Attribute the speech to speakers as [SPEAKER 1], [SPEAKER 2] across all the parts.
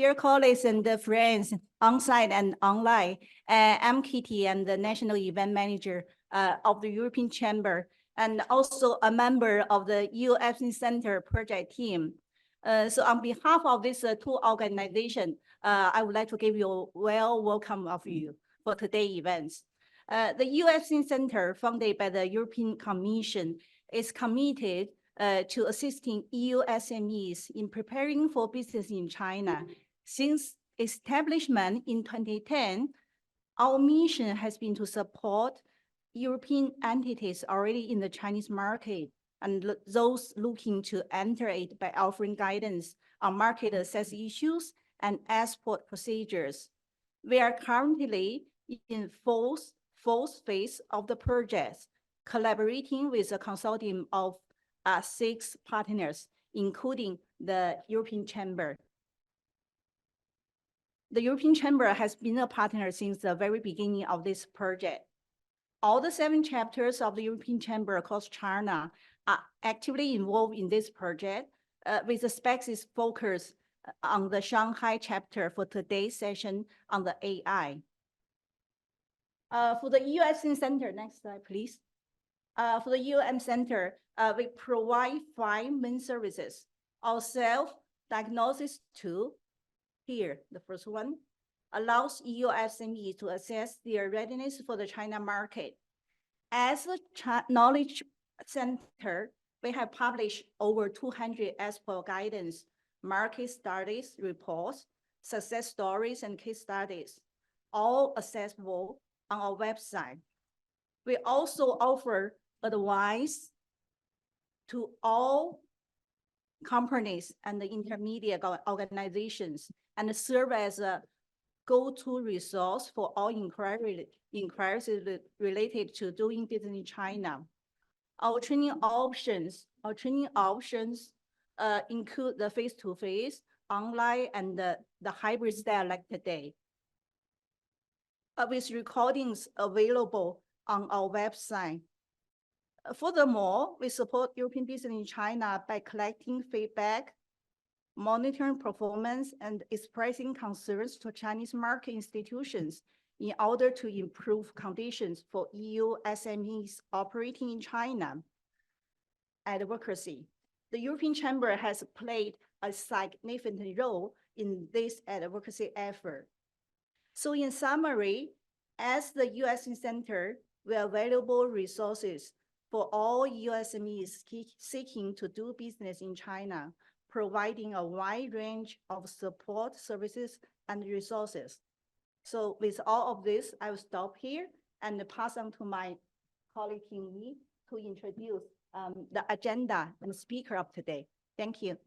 [SPEAKER 1] dear colleagues and friends, on-site and online, I'm Kitty, and the National Event Manager of the European Chamber, and also a member of the EU SME Center project team. So on behalf of this two organizations, I would like to give you a welcome of you for today's events. The EU SME Center, founded by the European Commission, is committed to assisting EU SMEs in preparing for business in China. Since establishment in 2010, our mission has been to support European entities already in the Chinese market and those looking to enter it by offering guidance on market access issues and export procedures. We are currently in fourth phase of the project, collaborating with a consortium of 6 partners, including the European Chamber. The European Chamber has been a partner since the very beginning of this project. All the 7 chapters of the European Chamber across China are actively involved in this project, with a specific focus on the Shanghai chapter for today's session on the AI. For the EU Center, next slide, please. For the EU Center, we provide 5 main services. Our self-diagnosis tool, here, the first one, allows EU SMEs to assess their readiness for the China market. As a knowledge center, we have published over 200 export guidance, market studies, reports, success stories, and case studies, all accessible on our website. We also offer advice to all companies and the intermediate organizations and serve as a go-to resource for all inquiries related to doing business in China. Our training options include the face-to-face, online, and the hybrid style like today, with recordings available on our website. Furthermore, we support European business in China by collecting feedback, monitoring performance, and expressing concerns to Chinese market institutions in order to improve conditions for EU SMEs operating in China. Advocacy. The European Chamber has played a significant role in this advocacy effort. So in summary, as the US Center, we are valuable resources for all EU SMEs seeking to do business in China, providing a wide range of support services and resources. So with all of this, I will stop here and pass on to my colleague Ting Yi to introduce the agenda and speaker of today. Thank you.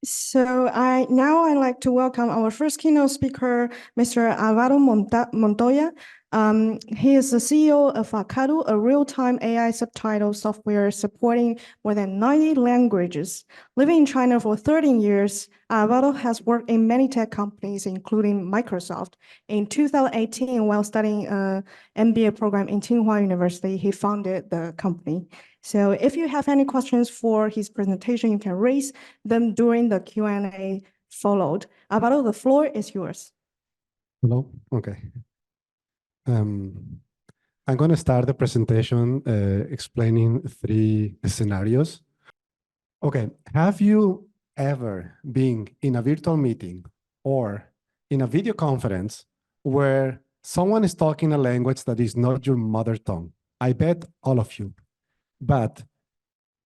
[SPEAKER 2] So now I'd like to welcome our first keynote speaker, Mr. Alvaro Montoya. He is the CEO of Acadu, a real-time AI subtitle software supporting more than 90 languages. Living in China for 13 years, Alvaro has worked in many tech companies, including Microsoft. In 2018, while studying an MBA program in Tsinghua University, he founded the company. So if you have any questions for his presentation, you can raise them during the Q&A followed. Alvaro, the floor is yours.
[SPEAKER 3] Hello, okay. I'm going to start the presentation explaining 3 scenarios. Okay, have you ever been in a virtual meeting or in a video conference where someone is talking a language that is not your mother tongue? I bet all of you. But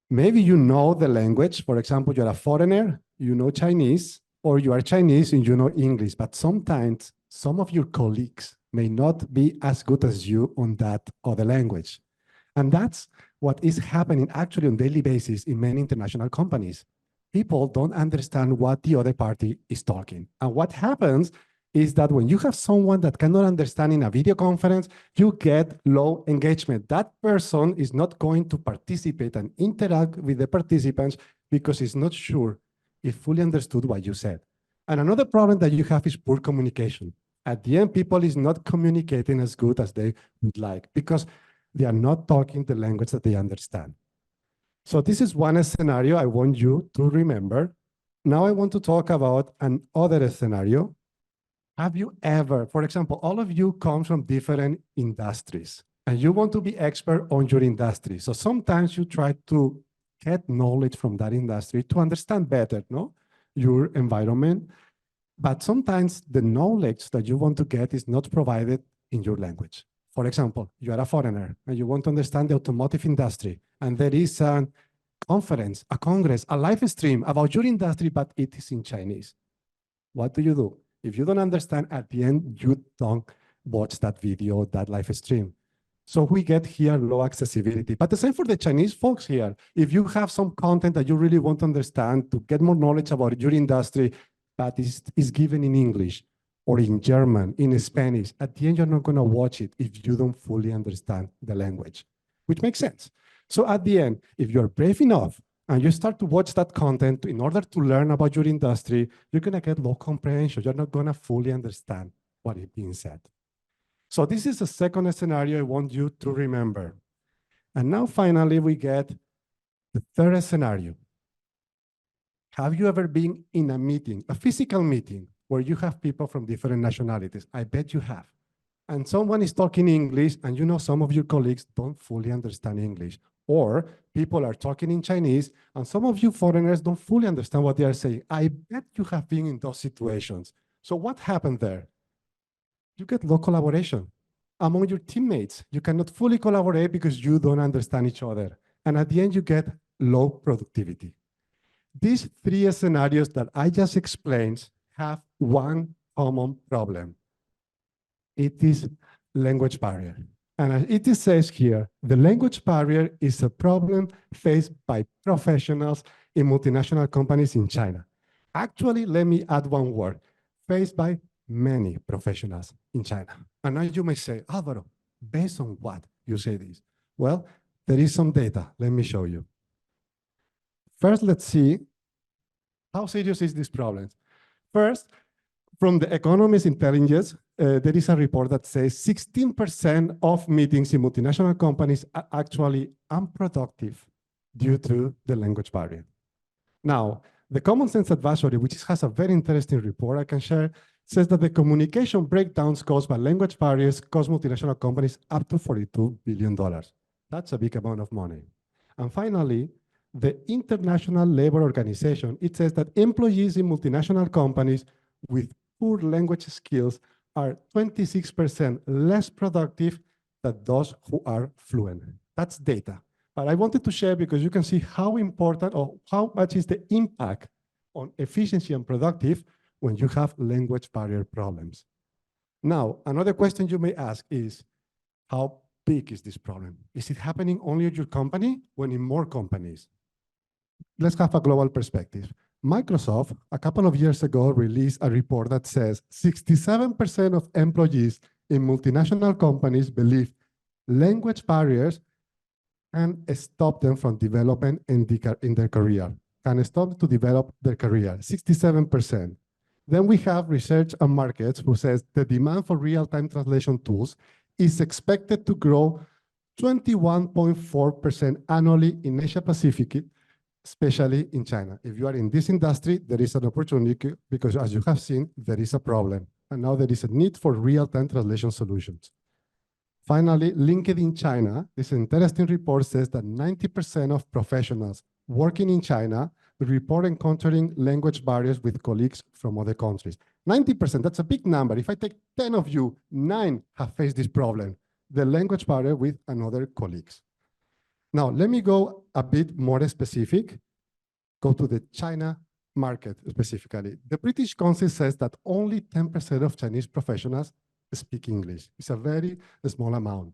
[SPEAKER 3] maybe you know the language. For example, you're a foreigner, you know Chinese, or you are Chinese and you know English. But sometimes some of your colleagues may not be as good as you on that other language. And that's what is happening actually on a daily basis in many international companies. People don't understand what the other party is talking. And what happens is that when you have someone that cannot understand in a video conference, you get low engagement. That person is not going to participate and interact with the participants because he's not sure he fully understood what you said. And another problem that you have is poor communication. At the end, people is not communicating as good as they would like because they are not talking the language that they understand. So this is one scenario I want you to remember. Now I want to talk about another scenario. Have you ever, for example, all of you come from different industries and you want to be expert on your industry. So sometimes you try to get knowledge from that industry to understand better, no, your environment. But sometimes the knowledge that you want to get is not provided in your language. For example, you are a foreigner and you want to understand the automotive industry, and there is a conference, a congress, a live stream about your industry, but it is in Chinese. What do? If you don't understand, at the end, you don't watch that video, that live stream. So we get here low accessibility. But the same for the Chinese folks here. If you have some content that you really want to understand to get more knowledge about your industry, but is given in English or in German, in Spanish, at the end, you're not going to watch it if you don't fully understand the language, which makes sense. So at the end, if you're brave enough and you start to watch that content in order to learn about your industry, you're going to get low comprehension. You're not going to fully understand what is being said. So this is the second scenario I want you to remember. And now finally, we get the third scenario. Have you ever been in a meeting, a physical meeting, where you have people from different nationalities? I bet you have. And someone is talking English, and you know some of your colleagues don't fully understand English. Or people are talking in Chinese, and some of you foreigners don't fully understand what they are saying. I bet you have been in those situations. So what happened there? You get low collaboration. Among your teammates, you cannot fully collaborate because you don't understand each other. And at the end, you get low productivity. These three scenarios that I just explained have one common problem. It is language barrier. And as it says here, the language barrier is a problem faced by professionals in multinational companies in China. Actually, let me add one word, faced by many professionals in China. And now you may say, Álvaro, based on what you say this? Well, there is some data. Let me show you. First, let's see how serious is this problem. First, from the Economist Intelligence, there is a report that says 16% of meetings in multinational companies are actually unproductive due to the language barrier. Now, the Common Sense Advisory, which has a very interesting report I can share, says that the communication breakdowns caused by language barriers cost multinational companies up to $42 billion. That's a big amount of money. And finally, the International Labor Organization, it says that employees in multinational companies with poor language skills are 26% less productive than those who are fluent. That's data. But I wanted to share because you can see how important or how much is the impact on efficiency and productive when you have language barrier problems. Now, another question you may ask is, how big is this problem? Is it happening only at your company or in more companies? Let's have a global perspective. Microsoft, a couple of years ago, released a report that says 67% of employees in multinational companies believe language barriers can stop them from developing in their career, can stop to develop their career, 67%. Then we have Research and Markets, who says the demand for real-time translation tools is expected to grow 21.4% annually in Asia Pacific, especially in China. If you are in this industry, there is an opportunity because, as you have seen, there is a problem. And now there is a need for real-time translation solutions. Finally, LinkedIn China, this interesting report says that 90% of professionals working in China report encountering language barriers with colleagues from other countries. 90%, that's a big number. If I take 10 of you, 9 have faced this problem, the language barrier with another colleagues. Now, let me go a bit more specific, go to the China market specifically. The British Council says that only 10% of Chinese professionals speak English. It's a very small amount.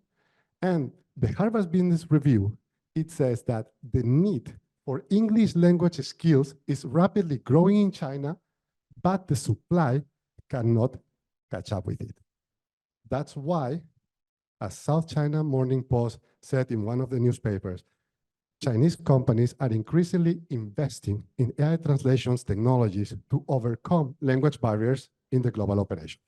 [SPEAKER 3] And the Harvard Business Review, it says that the need for English language skills is rapidly growing in China, but the supply cannot catch up with it. That's why, as South China Morning Post said in one of the newspapers, Chinese companies are increasingly investing in AI translations technologies to overcome language barriers in the global operations.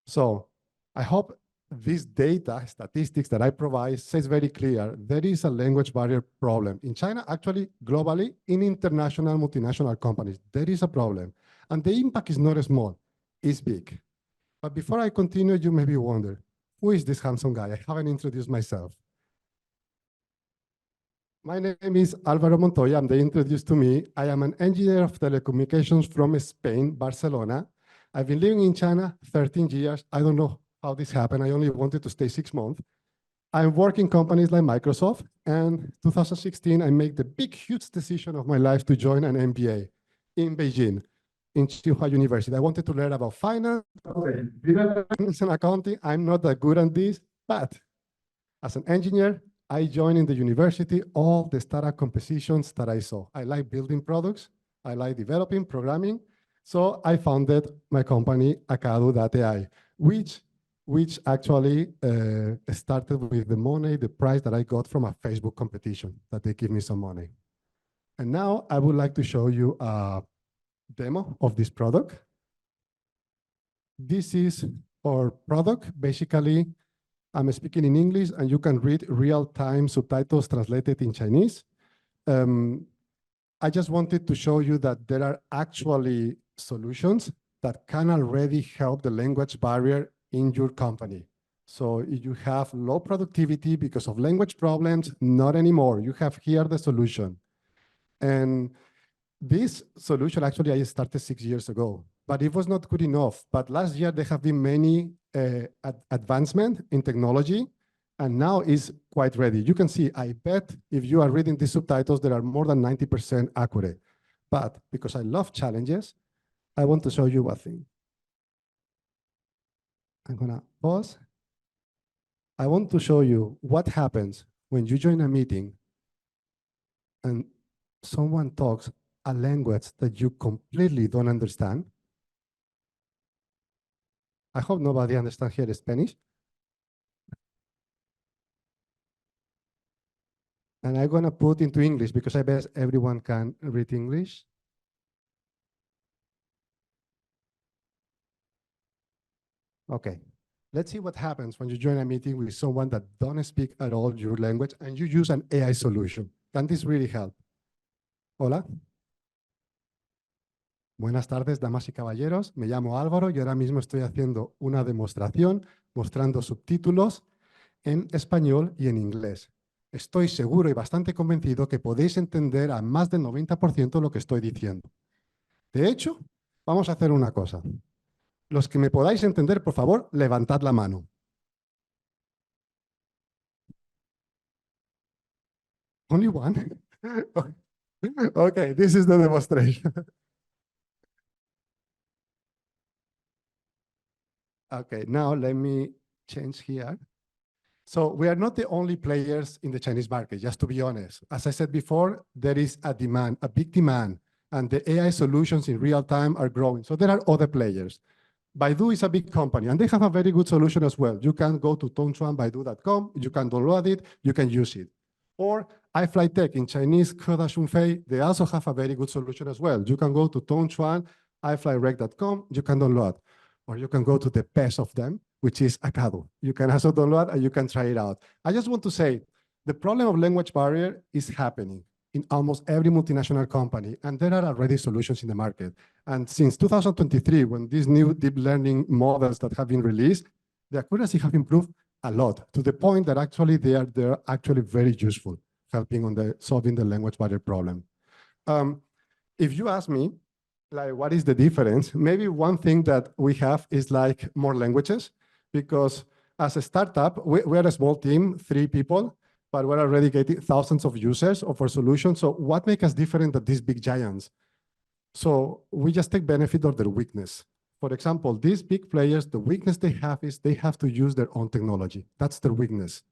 [SPEAKER 3] So I hope this data, statistics that I provide says very clear, there is a language barrier problem. In China, actually, globally, in international, multinational companies, there is a problem. And the impact is not small, it's big. But before I continue, you maybe wonder, who is this handsome guy? I haven't introduced myself. My name is Álvaro Montoya, and they introduced to me. I am an engineer of telecommunications from Spain, Barcelona. I've been living in China 13 years. I don't know how this happened. I only wanted to stay 6 months. I work in companies like Microsoft, and 2016, I made the big, huge decision of my life to join an MBA in Beijing, in Tsinghua University. I wanted to learn about finance, and accounting. I'm not that good at this, but as an engineer, I joined in the university all the startup competitions that I saw. I like building products. I like developing, programming. So I founded my company, Acadu.ai, which actually started with the money, the prize that I got from a Facebook competition, that they give me some money. And now I would like to show you a demo of this product. This is our product. Basically, I'm speaking in English, and you can read real-time subtitles translated in Chinese. I just wanted to show you that there are actually solutions that can already help the language barrier in your company. So if you have low productivity because of language problems, not anymore. You have here the solution. And this solution, actually, I started 6 years ago, but it was not good enough. But last year, there have been many advancement in technology, and now is quite ready. You can see, I bet if you are reading these subtitles, they are more than 90% accurate. But because I love challenges, I want to show you one thing. I'm gonna pause. I want to show you what happens when you join a meeting and someone talks a language that you completely don't understand. I hope nobody understands here Spanish. And I'm gonna put into English because I bet everyone can read English. Okay, let's see what happens when you join a meeting with someone that don't speak at all your language and you use an AI solution. Can this really help? Hola. Buenas tardes, damas y caballeros. Me llamo Álvaro y ahora mismo estoy haciendo una demostración mostrando subtítulos en español y en inglés. Estoy seguro y bastante convencido que podéis entender a más del 90% lo que estoy diciendo. De hecho, vamos a hacer una cosa. Los que me podáis entender, por favor, levantad la mano. Only one? Okay, this is the demonstration. Okay, now let me change here. So we are not the only players in the Chinese market, just to be honest. As I said before, there is a demand, a big demand, and the AI solutions in real time are growing. So there are other players. Baidu is a big company, and they have a very good solution as well. You can go to tongchuanbaidu.com, you can download it, you can use it. Or iFlyTech in Chinese, Shunfei, they also have a very good solution as well. You can go to tongchuan.iflyrec.com, you can download. Or you can go to the best of them, which is Acadu. You can also download and you can try it out. I just want to say, the problem of language barrier is happening in almost every multinational company, and there are already solutions in the market. And since 2023, when these new deep learning models that have been released, the accuracy have improved a lot, to the point that actually they're actually very useful, helping on solving the language barrier problem. If you ask me, like, what is the difference? Maybe one thing that we have is like more languages, because as a startup, we're a small team, 3 people, but we're already getting thousands of users of our solution. So what makes us different than these big giants? So we just take benefit of their weakness. For example, these big players, the weakness they have is they have to use their own technology. That's their weakness.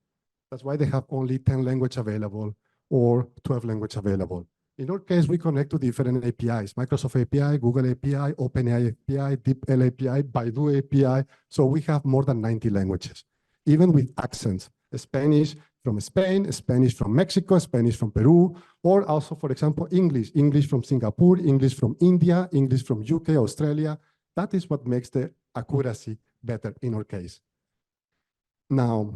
[SPEAKER 3] That's why they have only 10 languages available or 12 languages available. In our case, we connect to different APIs, Microsoft API, Google API, OpenAI API, DeepL API, Baidu API. So we have more than 90 languages, even with accents, Spanish from Spain, Spanish from Mexico, Spanish from Peru, or also, for example, English from Singapore, English from India, English from UK, Australia. That is what makes the accuracy better in our case. Now,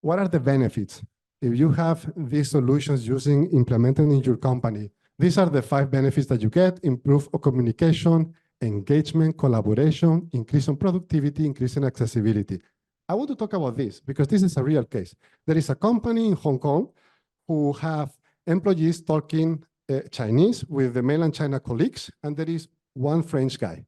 [SPEAKER 3] what are the benefits? If you have these solutions implemented in your company, these are the 5 benefits that you get: improve communication, engagement, collaboration, increase in productivity, increase in accessibility. I want to talk about this because this is a real case. There is a company in Hong Kong who have employees talking Chinese with the mainland China colleagues, and there is one French guy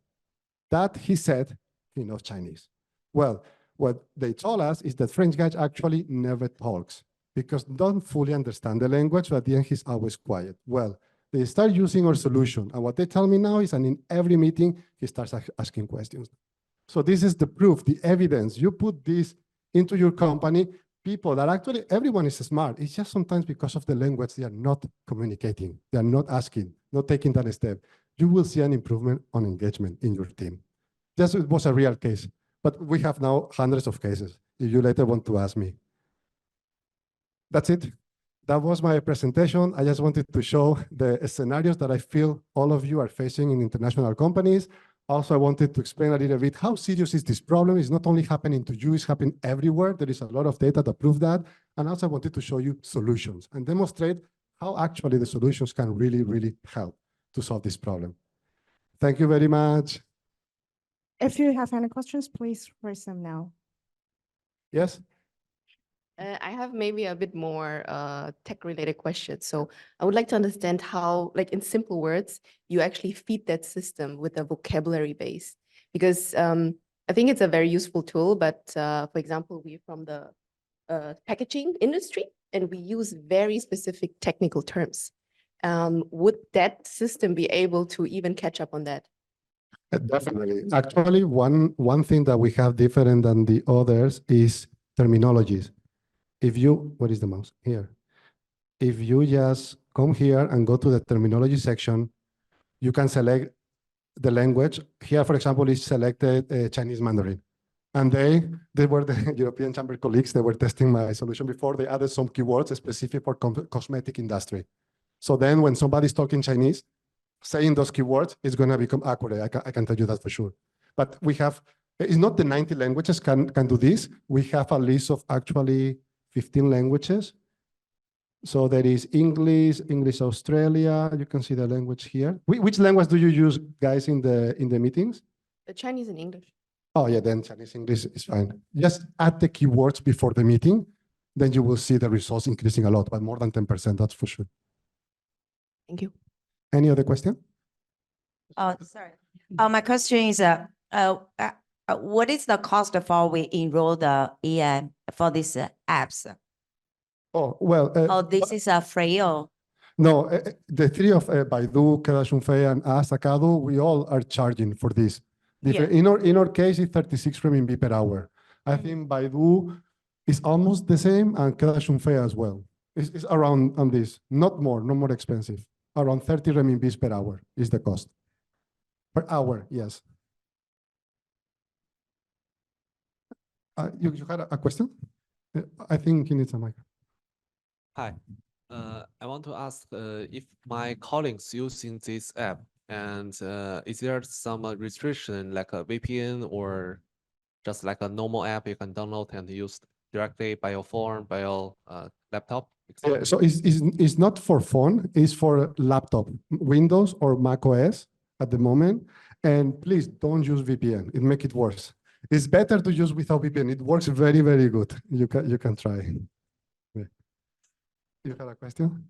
[SPEAKER 3] that he said he knows Chinese. Well, what they told us is that French guys actually never talks because don't fully understand the language, but at the end he's always quiet. Well, they start using our solution, and what they tell me now is, and in every meeting, he starts asking questions. So this is the proof, the evidence. You put this into your company, people that actually, everyone is smart. It's just sometimes because of the language, they are not communicating. They are not asking, not taking that step. You will see an improvement on engagement in your team. This was a real case, but we have now hundreds of cases, if you later want to ask me. That's it. That was my presentation. I just wanted to show the scenarios that I feel all of you are facing in international companies. Also, I wanted to explain a little bit how serious is this problem. It's not only happening to you, it's happening everywhere. There is a lot of data to prove that. And also I wanted to show you solutions and demonstrate how actually the solutions can really, really help to solve this problem. Thank you very much.
[SPEAKER 2] If you have any questions, please raise them now.
[SPEAKER 3] Yes?
[SPEAKER 4] I have maybe a bit more tech-related questions. So I would like to understand how, like in simple words, you actually feed that system with a vocabulary base. Because I think it's a very useful tool, but for example, we're from the packaging industry, and we use very specific technical terms. Would that system be able to even catch up on that?
[SPEAKER 3] Definitely. Actually, one thing that we have different than the others is terminologies. If you, where is the mouse? Here. If you just come here and go to the terminology section, you can select the language. Here, for example, is selected Chinese Mandarin. And they were the European Chamber colleagues, they were testing my solution before. They added some keywords specific for cosmetic industry. So then when somebody's talking Chinese, saying those keywords is going to become accurate. I can tell you that for sure. But we have, it's not the 90 languages can do this. We have a list of actually 15 languages. So there is English Australia. You can see the language here. Which language do you use, guys, in the meetings?
[SPEAKER 4] The Chinese and English.
[SPEAKER 3] Oh yeah, then Chinese English is fine. Just add the keywords before the meeting, then you will see the results increasing a lot, by more than 10%, that's for sure.
[SPEAKER 4] Thank you.
[SPEAKER 3] Any other question?
[SPEAKER 5] Sorry. My question is, what is the cost for we enroll the EM for these apps?
[SPEAKER 3] Oh, well.
[SPEAKER 5] This is a free or?
[SPEAKER 3] No, the three of Baidu, Kedashunfei, and us, Akadu, we all are charging for this.
[SPEAKER 5] Yeah.
[SPEAKER 3] In our case, it's 36 RMB per hour. I think Baidu is almost the same, and Kedashunfei as well. It's around on this, not more expensive. Around 30 RMB per hour is the cost. Per hour, yes. You had a question? I think he needs a mic.
[SPEAKER 6] Hi, I want to ask if my colleagues using this app, and is there some restriction like a VPN or just like a normal app you can download and use directly by your phone, by your laptop?
[SPEAKER 3] Yeah, so it's not for phone, it's for laptop, Windows or Mac OS at the moment. And please don't use VPN, it makes it worse. It's better to use without VPN. It works very, very good. You can try. Yeah. You have a question?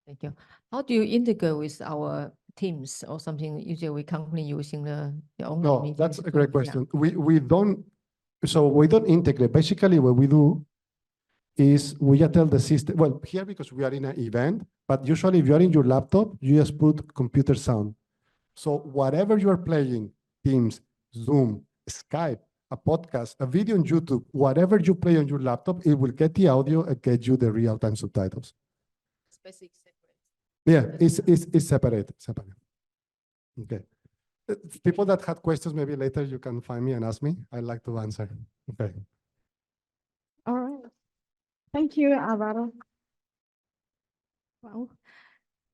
[SPEAKER 7] Thank you. How do you integrate with our Teams or something? Usually we currently using the online
[SPEAKER 3] No,
[SPEAKER 7] meeting
[SPEAKER 3] that's a
[SPEAKER 7] tools
[SPEAKER 3] great
[SPEAKER 7] now.
[SPEAKER 3] question. We don't integrate. Basically what we do is we just tell the system, well, here because we are in an event, but usually if you are in your laptop, you just put computer sound. So whatever you are playing, Teams, Zoom, Skype, a podcast, a video on YouTube, whatever you play on your laptop, it will get the audio and get you the real-time subtitles.
[SPEAKER 4] Basic separate.
[SPEAKER 3] Yeah, it's separate. Okay. People that had questions, maybe later you can find me and ask me. I'd like to answer. Okay.
[SPEAKER 2] All right. Thank you, Alvaro. Well,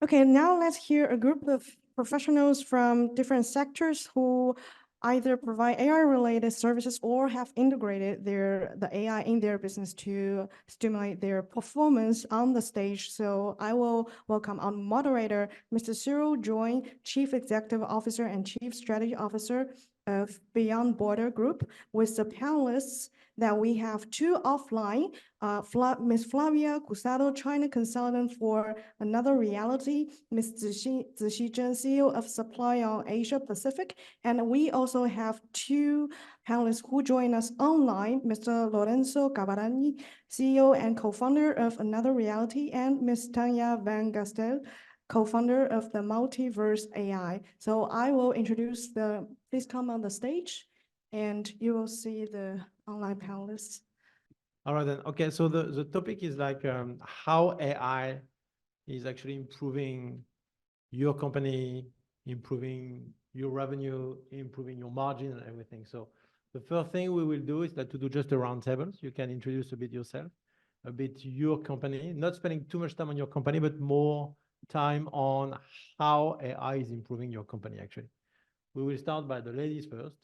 [SPEAKER 2] okay, now let's hear a group of professionals from different sectors who either provide AI-related services or have integrated the AI in their business to stimulate their performance on the stage. So I will welcome our moderator, Mr. Cyril Join, Chief Executive Officer and Chief Strategy Officer of Beyond Border Group, with the panelists that we have two offline, Ms. Flavia Cusado, China consultant for Another Reality, Ms. Zixi Zhen, CEO of Supply on Asia Pacific, and we also have two panelists who join us online, Mr. Lorenzo Gabarani, CEO and co-founder of Another Reality, and Ms. Tanya Van Gastel, co-founder of the Multiverse AI. So I will introduce please come on the stage, and you will see the online panelists.
[SPEAKER 8] All right then. Okay, so the topic is like how AI is actually improving your company, improving your revenue, improving your margin and everything. So the first thing we will do is that to do just a roundtable. You can introduce a bit yourself, a bit your company, not spending too much time on your company, but more time on how AI is improving your company actually. We will start by the ladies first.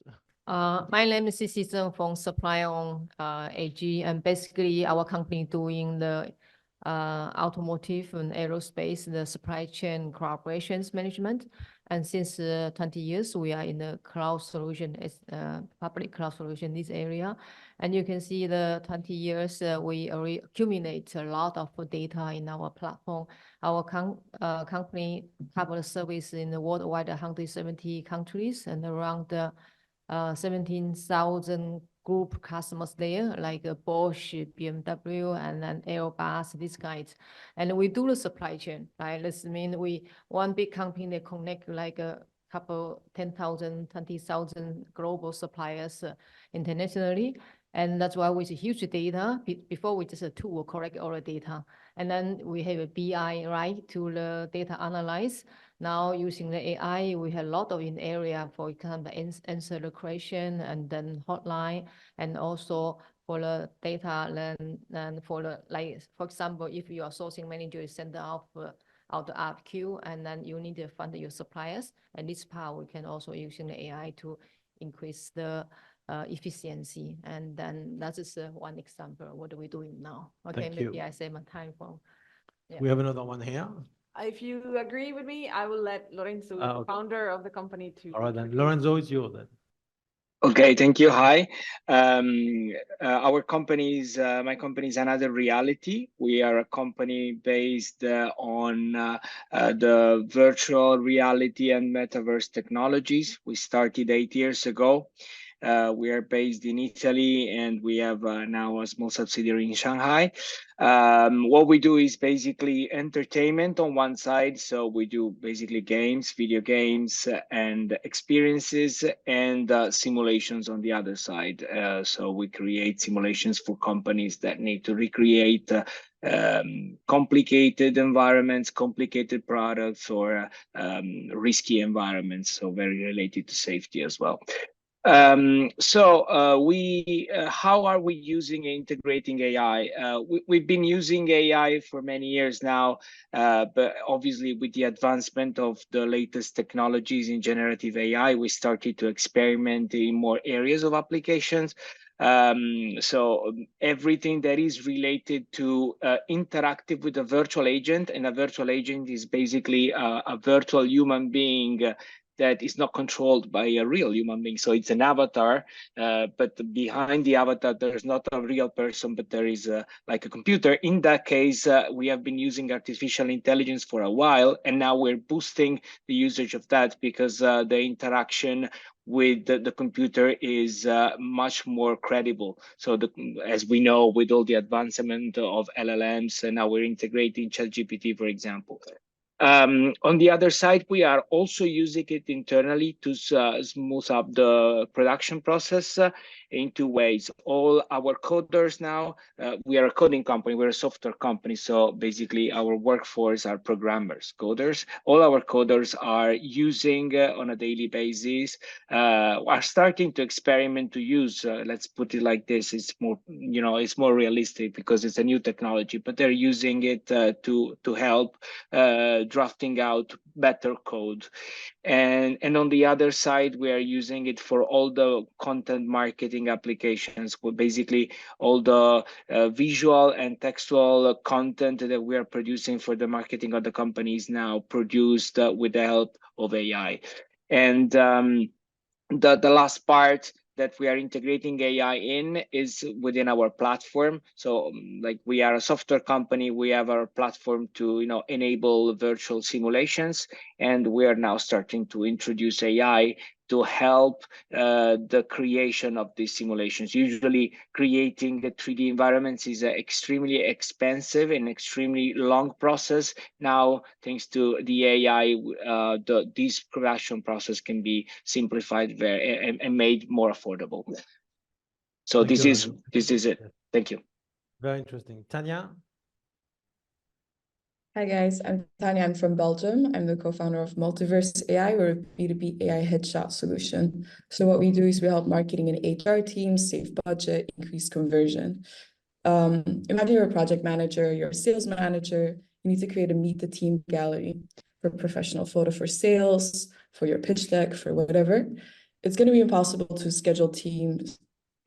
[SPEAKER 7] My name is Sisi Zheng from Supply on AG, and basically our company doing the automotive and aerospace, the supply chain collaborations management. And since 20 years, we are in the cloud solution, public cloud solution, this area. And you can see the 20 years, we already accumulate a lot of data in our platform. Our company covers service in the worldwide 170 countries and around 17,000 group customers there, like Bosch, BMW, and then Airbus, these guys. And we do the supply chain, right? This means one big company, they connect like a couple, 10,000, 20,000 global suppliers internationally. And that's why with huge data, before we just a tool collect all the data. And then we have a BI, right, to the data analyze. Now using the AI, we have a lot of in area, for example, answer the question and then hotline, and also for the data and for the, like, for example, if you are sourcing manager, you send out the RFQ, and then you need to fund your suppliers. And this part we can also using the AI to increase the efficiency. And then that is one example. What are we doing now? Okay,
[SPEAKER 8] Thank
[SPEAKER 7] maybe
[SPEAKER 8] you.
[SPEAKER 7] I say my time for. Yeah.
[SPEAKER 8] We have another one here.
[SPEAKER 9] If you agree with me, I will let Lorenzo, the
[SPEAKER 8] Okay.
[SPEAKER 9] founder of the company, to.
[SPEAKER 8] All right then, Lorenzo, it's yours then.
[SPEAKER 10] Okay, thank you. Hi. Our company is, my company is Another Reality. We are a company based on the virtual reality and metaverse technologies. We started 8 years ago. We are based in Italy, and we have now a small subsidiary in Shanghai. What we do is basically entertainment on one side. So we do basically games, video games, and experiences, and simulations on the other side. So we create simulations for companies that need to recreate complicated environments, complicated products, or risky environments. So very related to safety as well. How are we using and integrating AI? We've been using AI for many years now, but obviously with the advancement of the latest technologies in generative AI, we started to experiment in more areas of applications. So everything that is related to interactive with a virtual agent, and a virtual agent is basically a virtual human being that is not controlled by a real human being. So it's an avatar, but behind the avatar, there's not a real person, but there is like a computer. In that case, we have been using artificial intelligence for a while, and now we're boosting the usage of that because the interaction with the computer is much more credible. So as we know, with all the advancement of LLMs, and now we're integrating ChatGPT, for example. On the other side, we are also using it internally to smooth up the production process in two ways. All our coders now, we are a coding company, we're a software company. So basically our workforce are programmers, coders. All our coders are using on a daily basis, are starting to experiment to use, let's put it like this, it's more, it's more realistic because it's a new technology, but they're using it to help drafting out better code. And on the other side, we are using it for all the content marketing applications, basically all the visual and textual content that we are producing for the marketing of the company is now produced with the help of AI. And the last part that we are integrating AI in is within our platform. So like we are a software company, we have our platform to enable virtual simulations, and we are now starting to introduce AI to help the creation of these simulations. Usually creating the 3D environments is an extremely expensive and extremely long process. Now, thanks to the AI, this production process can be simplified and made more affordable. So
[SPEAKER 8] Thank
[SPEAKER 10] this
[SPEAKER 8] you,
[SPEAKER 10] is it.
[SPEAKER 8] Yes.
[SPEAKER 10] Thank you.
[SPEAKER 8] Very interesting. Tanya?
[SPEAKER 11] Hi guys, I'm Tanya. I'm from Belgium. I'm the co-founder of Multiverse AI. We're a B2B AI headshot solution. So what we do is we help marketing and HR teams save budget, increase conversion. Imagine you're a project manager, you're a sales manager. You need to create a meet the team gallery for professional photo for sales, for your pitch deck, for whatever. It's going to be impossible to schedule teams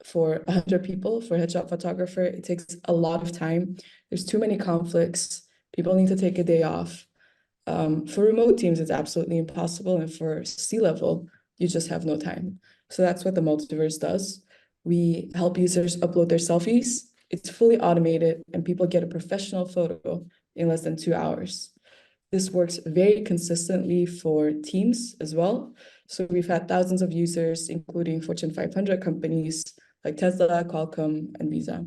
[SPEAKER 11] for 100 people for a headshot photographer. It takes a lot of time. There's too many conflicts. People need to take a day off. For remote teams, it's absolutely impossible. And for C-level, you just have no time. So that's what the Multiverse does. We help users upload their selfies. It's fully automated and people get a professional photo in less than 2 hours. This works very consistently for teams as well. So we've had thousands of users, including Fortune 500 companies like Tesla, Qualcomm, and Visa.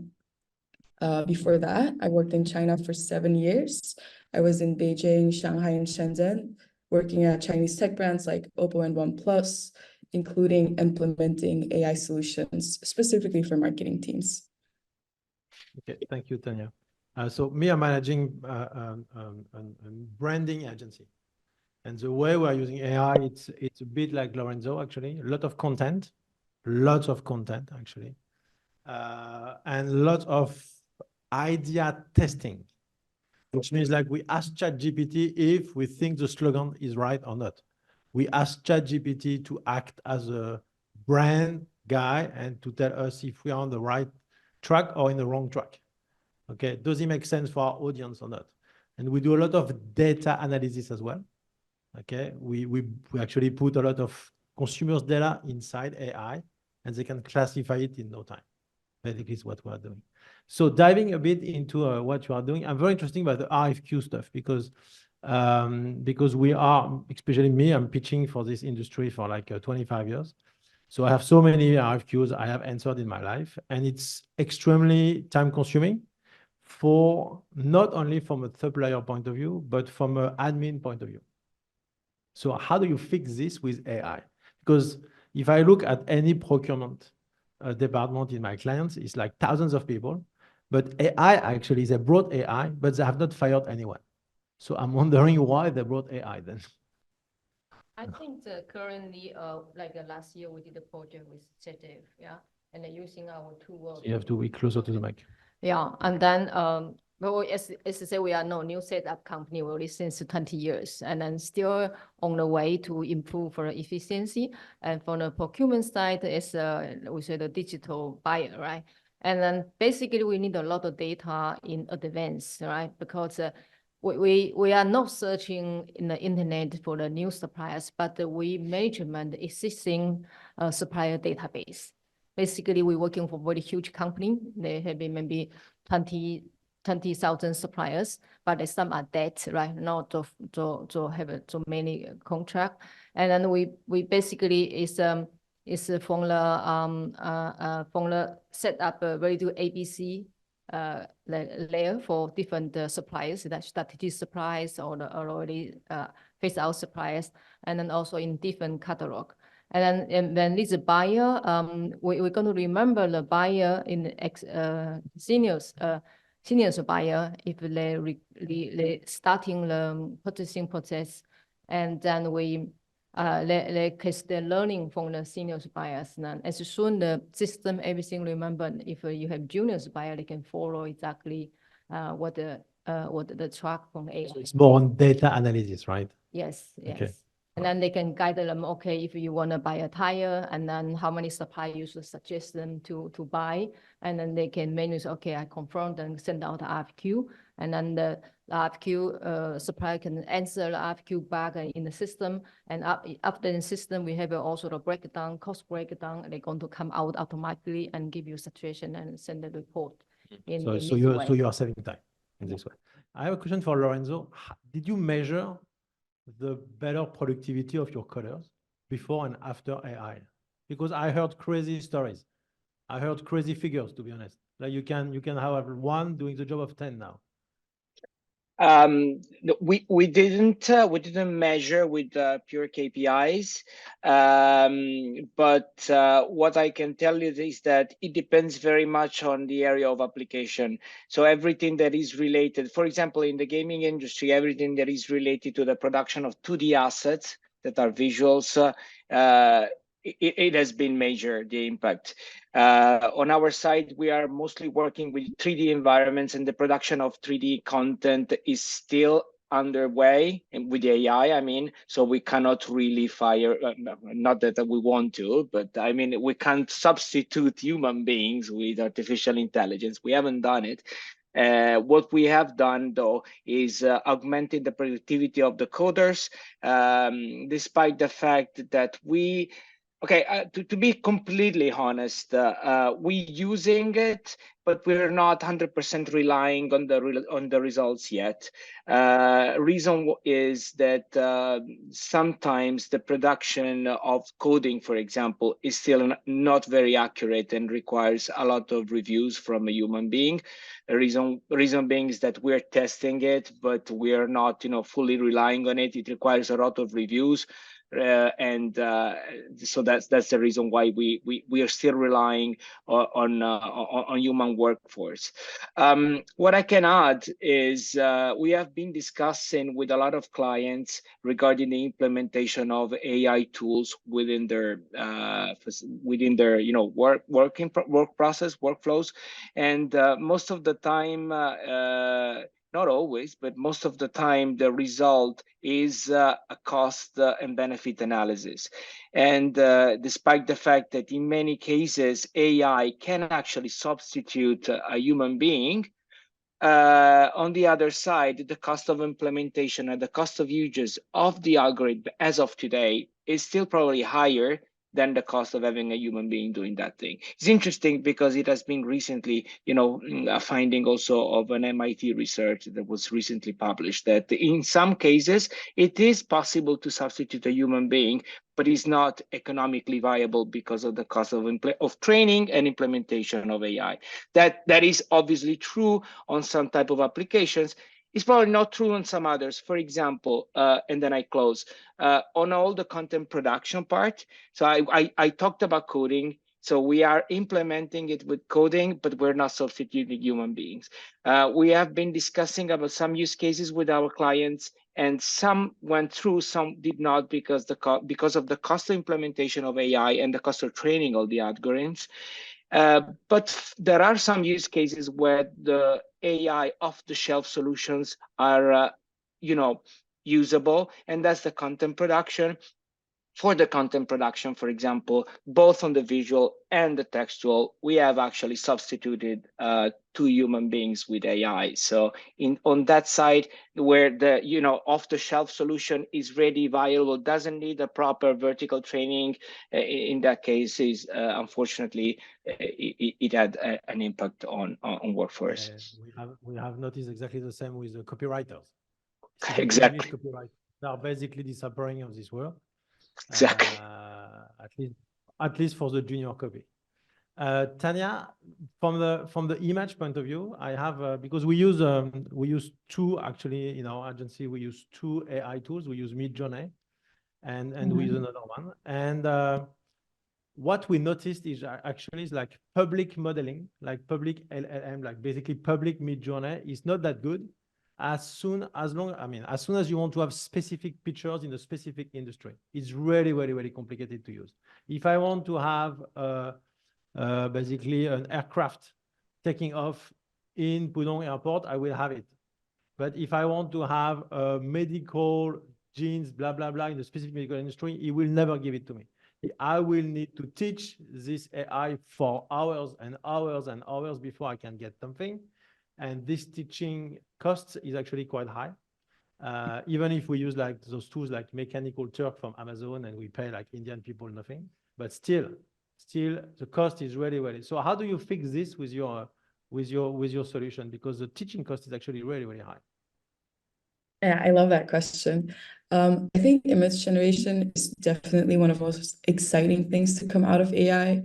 [SPEAKER 11] Before that, I worked in China for 7 years. I was in Beijing, Shanghai, and Shenzhen, working at Chinese tech brands like Oppo and OnePlus, including implementing AI solutions specifically for marketing teams.
[SPEAKER 8] Okay, thank you, Tanya. So me, I'm managing a branding agency. And the way we're using AI, it's a bit like Lorenzo, actually. Lots of content, actually. And lots of idea testing, which means like we ask ChatGPT if we think the slogan is right or not. We ask ChatGPT to act as a brand guy and to tell us if we are on the right track or in the wrong track. Okay, does it make sense for our audience or not? And we do a lot of data analysis as well. Okay, we actually put a lot of consumers' data inside AI, and they can classify it in no time. Basically, is what we are doing. So diving a bit into what you are doing, I'm very interested about the RFQ stuff because we are, especially me, I'm pitching for this industry for like 25 years. So I have so many RFQs I have answered in my life, and it's extremely time consuming for not only from a supplier point of view, but from an admin point of view. So how do you fix this with AI? Because if I look at any procurement department in my clients, it's like thousands of people, but AI actually, they brought AI, but they have not fired anyone. So I'm wondering why they brought AI then.
[SPEAKER 7] I think currently, like last year, we did a project with ZF, yeah, and using our tool.
[SPEAKER 8] You have to be closer to the mic.
[SPEAKER 7] Yeah, and then, well, as I say, we are no new setup company really since 20 years, and then still on the way to improve for efficiency. And from the procurement side, is we say the digital buyer, right? And then basically we need a lot of data in advance, right? Because we are not searching in the internet for the new suppliers, but we management the existing supplier database. Basically, we're working for a very huge company. They have been maybe 20,000 suppliers, but some are dead, right? Not to have so many contract. And then we basically is from the set up a very good ABC layer for different suppliers, that strategic suppliers or the already phase out suppliers, and then also in different catalog. And then this buyer, we're going to remember the buyer in seniors buyer if they starting the purchasing process, and then we they case the learning from the seniors buyers. And as soon the system everything remember, if you have juniors buyer, they can follow exactly what the what the track from AI.
[SPEAKER 8] So it's more on data analysis, right?
[SPEAKER 7] Yes, yes.
[SPEAKER 8] Okay.
[SPEAKER 7] And then they can guide them, okay, if you want to buy a tire, and then how many suppliers you should suggest them to buy. And then they can manually say, okay, I confirm, then send out the RFQ. And then the RFQ supplier can answer the RFQ back in the system. And after the system, we have also the breakdown, cost breakdown. They're going to come out automatically and give you a suggestion and send the report.
[SPEAKER 8] So you are saving time in this way. I have a question for Lorenzo. Did you measure the better productivity of your coders before and after AI? Because I heard crazy stories. I heard crazy figures, to be honest. Like you can have one doing the job of 10 now.
[SPEAKER 10] No, we didn't measure with pure KPIs, but what I can tell you is that it depends very much on the area of application. So everything that is related, for example, in the gaming industry, everything that is related to the production of 2D assets that are visuals, it has been measured, the impact. On our side, we are mostly working with 3D environments, and the production of 3D content is still underway with the AI, I mean, so we cannot really fire, not that we want to, but I mean, we can't substitute human beings with artificial intelligence. We haven't done it. What we have done, though, is augmented the productivity of the coders, despite the fact that we, okay, to be completely honest, we're using it, but we're not 100% relying on the results yet. Reason is that sometimes the production of coding, for example, is still not very accurate and requires a lot of reviews from a human being. The reason being is that we're testing it, but we are not, fully relying on it. It requires a lot of reviews. So that's the reason why we are still relying on human workforce. What I can add is we have been discussing with a lot of clients regarding the implementation of AI tools within their work process, workflows, and most of the time. Not always, but most of the time, the result is a cost and benefit analysis. And despite the fact that in many cases, AI can actually substitute a human being, on the other side, the cost of implementation and the cost of usage of the algorithm as of today is still probably higher than the cost of having a human being doing that thing. It's interesting because it has been recently, a finding also of an MIT research that was recently published that in some cases, it is possible to substitute a human being, but it's not economically viable because of the cost of training and implementation of AI. That is obviously true on some type of applications. It's probably not true on some others. For example, and then I close, on all the content production part. So I talked about coding. So we are implementing it with coding, but we're not substituting human beings. We have been discussing about some use cases with our clients, and some went through, some did not because of the cost of implementation of AI and the cost of training all the algorithms. But there are some use cases where the AI off-the-shelf solutions are, usable, and that's the content production. For the content production, for example, both on the visual and the textual, we have actually substituted 2 human beings with AI. So on that side, where the off-the-shelf solution is ready, viable, doesn't need a proper vertical training, in that case, is unfortunately it had an impact on workforce.
[SPEAKER 8] We have noticed exactly the same with the copywriters.
[SPEAKER 10] Exactly.
[SPEAKER 8] Copywriters. They are basically disappearing of this world.
[SPEAKER 10] Exactly.
[SPEAKER 8] At least for the junior copy. Tanya, from the image point of view, I have because we use 2 actually in our agency. We use 2 AI tools. We use Midjourney, and we use another one. And what we noticed is actually like public modeling, like public LLM, like basically public Midjourney is not that good. As soon as you want to have specific pictures in a specific industry, it's really, very, very complicated to use. If I want to have basically an aircraft taking off in Pudong Airport, I will have it. But if I want to have a medical genes, blah, blah, blah, in the specific medical industry, it will never give it to me. I will need to teach this AI for hours and hours and hours before I can get something. And this teaching cost is actually quite high. Even if we use like those tools like Mechanical Turk from Amazon and we pay like Indian people nothing, but still the cost is really, really. So how do you fix this with your solution? Because the teaching cost is actually really, really high.
[SPEAKER 11] Yeah, I love that question. I think image generation is definitely one of the most exciting things to come out of AI.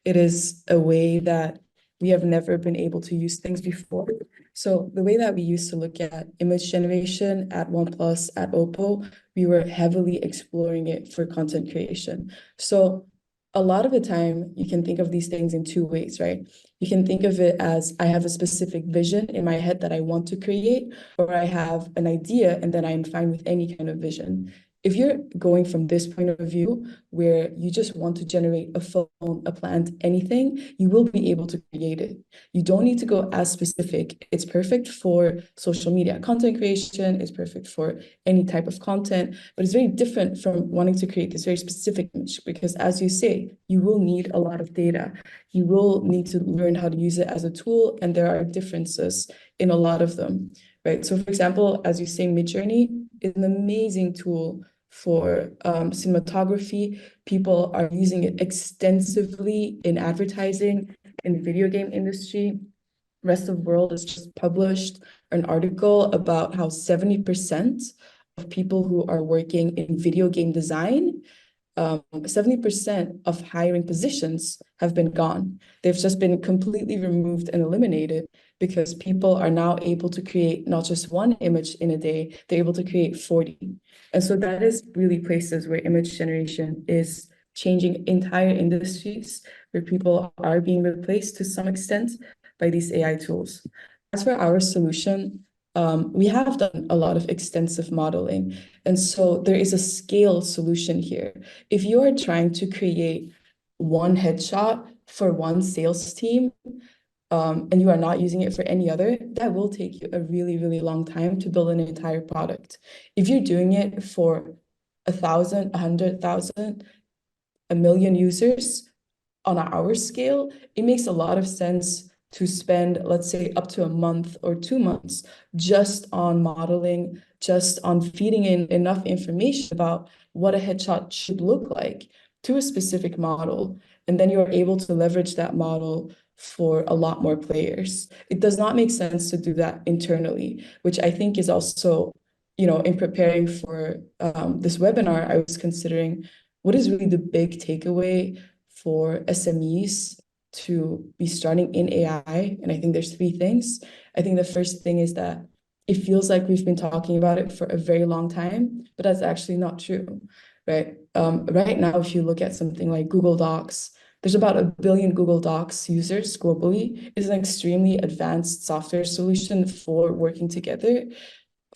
[SPEAKER 11] It is a way that we have never been able to use things before. So the way that we used to look at image generation at OnePlus, at Oppo, we were heavily exploring it for content creation. So a lot of the time, you can think of these things in two ways, right? You can think of it as I have a specific vision in my head that I want to create, or I have an idea and then I'm fine with any kind of vision. If you're going from this point of view, where you just want to generate a phone, a plant, anything, you will be able to create it. You don't need to go as specific. It's perfect for social media content creation. It's perfect for any type of content, but it's very different from wanting to create this very specific image because, as you say, you will need a lot of data. You will need to learn how to use it as a tool, and there are differences in a lot of them, right? So, for example, as you say, Midjourney is an amazing tool for cinematography. People are using it extensively in advertising, in the video game industry. Rest of the World has just published an article about how 70% of people who are working in video game design, 70% of hiring positions have been gone. They've just been completely removed and eliminated because people are now able to create not just one image in a day, they're able to create 40. And so that is really places where image generation is changing entire industries, where people are being replaced to some extent by these AI tools. As for our solution, we have done a lot of extensive modeling. And so there is a scale solution here. If you are trying to create one headshot for one sales team, and you are not using it for any other, that will take you a really, really long time to build an entire product. If you're doing it for 1,000, 100,000, 1,000,000 users on an hour scale, it makes a lot of sense to spend, let's say, up to a month or 2 months just on modeling, just on feeding in enough information about what a headshot should look like to a specific model. And then you're able to leverage that model for a lot more players. It does not make sense to do that internally, which I think is also, in preparing for this webinar, I was considering what is really the big takeaway for SMEs to be starting in AI. And I think there's 3 things. I think the first thing is that it feels like we've been talking about it for a very long time, but that's actually not true, right? Right now, if you look at something like Google Docs, there's about 1 billion Google Docs users globally. It's an extremely advanced software solution for working together.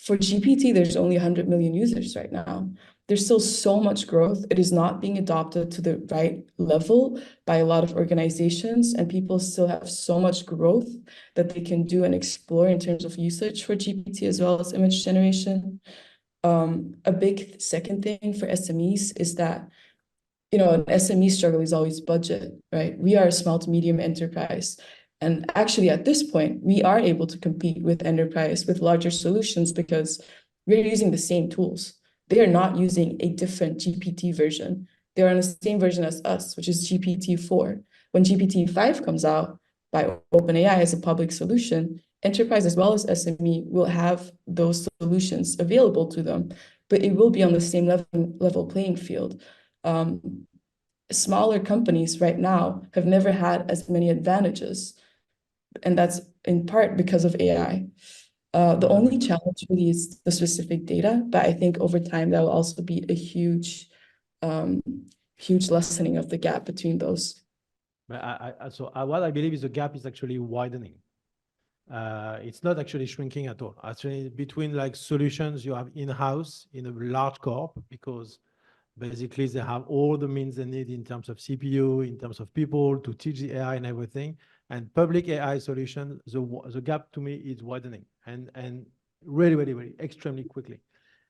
[SPEAKER 11] For GPT, there's only 100 million users right now. There's still so much growth. It is not being adopted to the right level by a lot of organizations, and people still have so much growth that they can do and explore in terms of usage for GPT as well as image generation. A big second thing for SMEs is that an SME struggle is always budget, right? We are a small to medium enterprise. And actually, at this point, we are able to compete with enterprise, with larger solutions, because we're using the same tools. They are not using a different GPT version. They're on the same version as us, which is GPT-4. When GPT-5 comes out by OpenAI as a public solution, enterprise as well as SME will have those solutions available to them, but it will be on the same level playing field. Smaller companies right now have never had as many advantages, and that's in part because of AI. The only challenge really is the specific data, but I think over time that will also be a huge lessening of the gap between those.
[SPEAKER 8] So what I believe is the gap is actually widening. It's not actually shrinking at all. Actually, between like solutions you have in-house in a large corp, because basically they have all the means they need in terms of CPU, in terms of people to teach the AI and everything. And public AI solution, the gap to me is widening. And really, extremely quickly.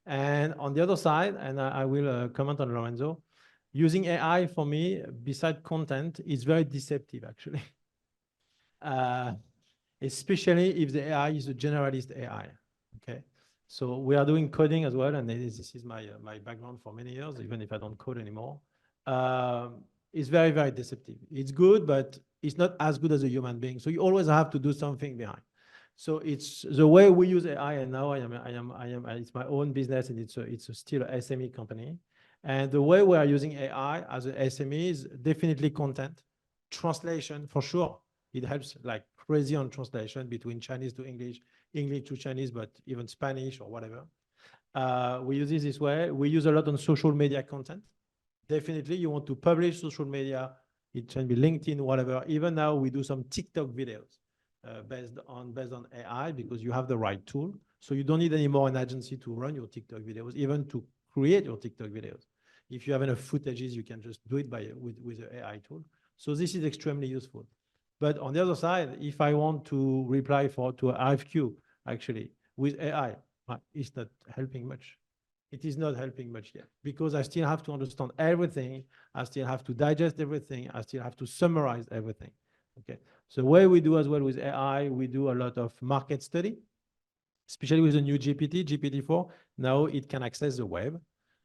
[SPEAKER 8] And on the other side, and I will comment on Lorenzo, using AI for me, beside content, is very deceptive actually. Especially if the AI is a generalist AI, okay? So we are doing coding as well, and this is my background for many years, even if I don't code anymore. It's very deceptive. It's good, but it's not as good as a human being. So you always have to do something behind. So it's the way we use AI, and now it's my own business, and it's still an SME company. And the way we are using AI as an SME is definitely content, translation for sure. It helps like crazy on translation between Chinese to English, English to Chinese, but even Spanish or whatever. We use this way. We use a lot on social media content. Definitely, you want to publish social media. It can be LinkedIn, whatever. Even now, we do some TikTok videos based on AI because you have the right tool. So you don't need any more an agency to run your TikTok videos, even to create your TikTok videos. If you have enough footages, you can just do it with the AI tool. So this is extremely useful. But on the other side, if I want to reply to an RFQ, actually, with AI, it's not helping much. It is not helping much yet because I still have to understand everything. I still have to digest everything. I still have to summarize everything. Okay. So the way we do as well with AI, we do a lot of market study, especially with the new GPT, GPT-4. Now it can access the web.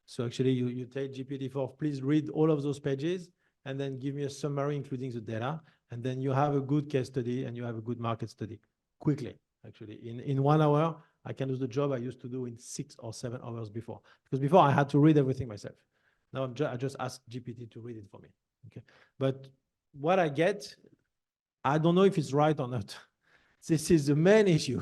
[SPEAKER 8] So actually you tell GPT-4, please read all of those pages and then give me a summary, including the data. And then you have a good case study and you have a good market study quickly. Actually, in 1 hour, I can do the job I used to do in 6 or 7 hours before. Because before I had to read everything myself. Now I just ask GPT to read it for me. Okay. But what I get, I don't know if it's right or not. This is the main issue.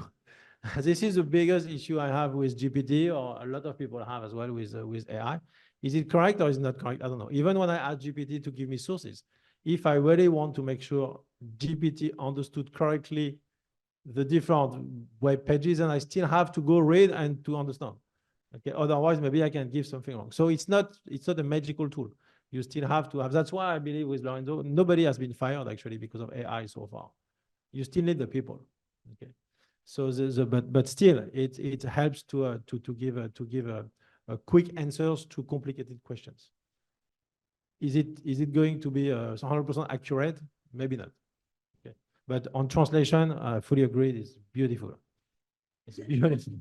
[SPEAKER 8] This is the biggest issue I have with GPT, or a lot of people have as well with AI. Is it correct or is it not correct? I don't know. Even when I ask GPT to give me sources, if I really want to make sure GPT understood correctly the different web pages, and I still have to go read and to understand. Okay, otherwise maybe I can give something wrong. So it's not a magical tool. You still have to have. That's why I believe with Lorenzo, nobody has been fired actually because of AI so far. You still need the people. Okay, so but still it helps to give a quick answers to complicated questions. Is it going to be 100% accurate? Maybe not. Okay, but on translation, I fully agree. It's beautiful. It's beautiful,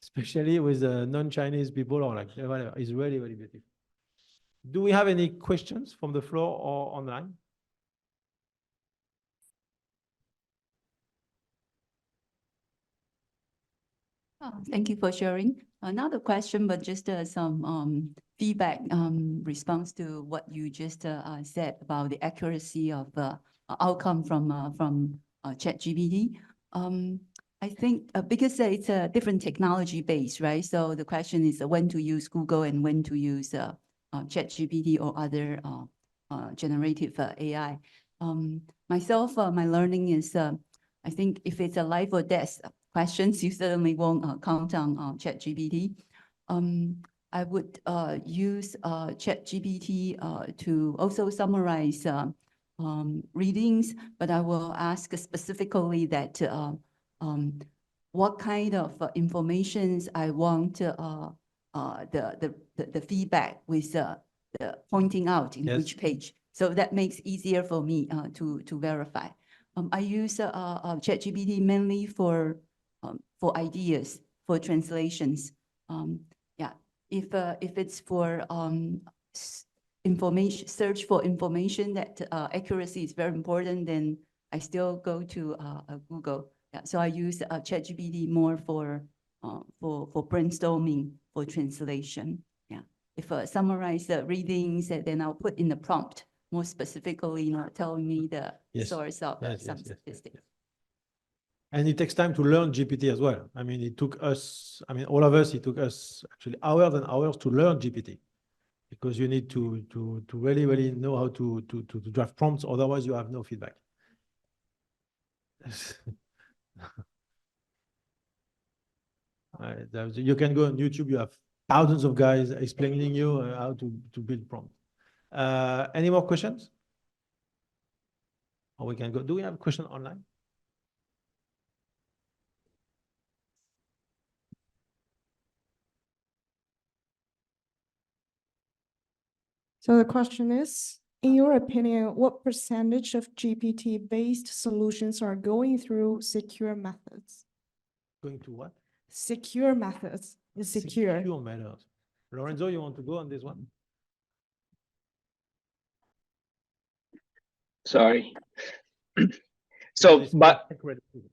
[SPEAKER 8] especially with non-Chinese people or like whatever. It's really beautiful. Do we have any questions from the floor or online?
[SPEAKER 12] Thank you for sharing. Another question, but just some feedback response to what you just said about the accuracy of outcome from ChatGPT. I think because it's a different technology base, right? So the question is when to use Google and when to use ChatGPT or other generative AI. Myself, my learning is, I think if it's a life or death questions, you certainly won't count on ChatGPT. I would use ChatGPT to also summarize readings, but I will ask specifically that what kind of informations I want the feedback with the pointing out in which page. So that makes easier for me to verify. I use ChatGPT mainly for ideas, for translations. Yeah, if it's for information, search for information that accuracy is very important, then I still go to Google. Yeah, so I use ChatGPT more for brainstorming, for translation. Yeah, if summarize the readings, then I'll put in the prompt more specifically, telling me the source of some statistics.
[SPEAKER 8] And it takes time to learn GPT as well. I mean, it took us, all of us, it took us actually hours and hours to learn GPT because you need to really know how to draft prompts. Otherwise, you have no feedback. You can go on YouTube. You have thousands of guys explaining you how to build prompts. Any more questions? Or we can go. Do we have a question online?
[SPEAKER 2] So the question is, in your opinion, what percentage of GPT-based solutions are going through secure methods?
[SPEAKER 8] Going to what?
[SPEAKER 2] Secure methods, is secure.
[SPEAKER 8] Secure methods. Lorenzo, you want to go on this one?
[SPEAKER 10] Sorry.
[SPEAKER 8] Because
[SPEAKER 10] So,
[SPEAKER 8] it's
[SPEAKER 10] but
[SPEAKER 8] tech related.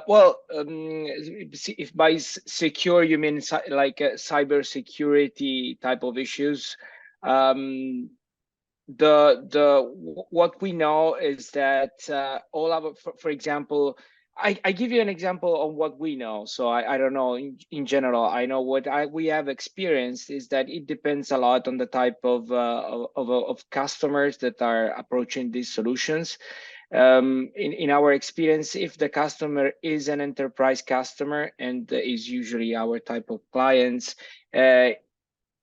[SPEAKER 10] well, if by secure you mean like cyber security type of issues, what we know is that all our, for example, I give you an example of what we know. So I don't know in general. I know what we have experienced is that it depends a lot on the type of customers that are approaching these solutions. In our experience, if the customer is an enterprise customer and is usually our type of clients,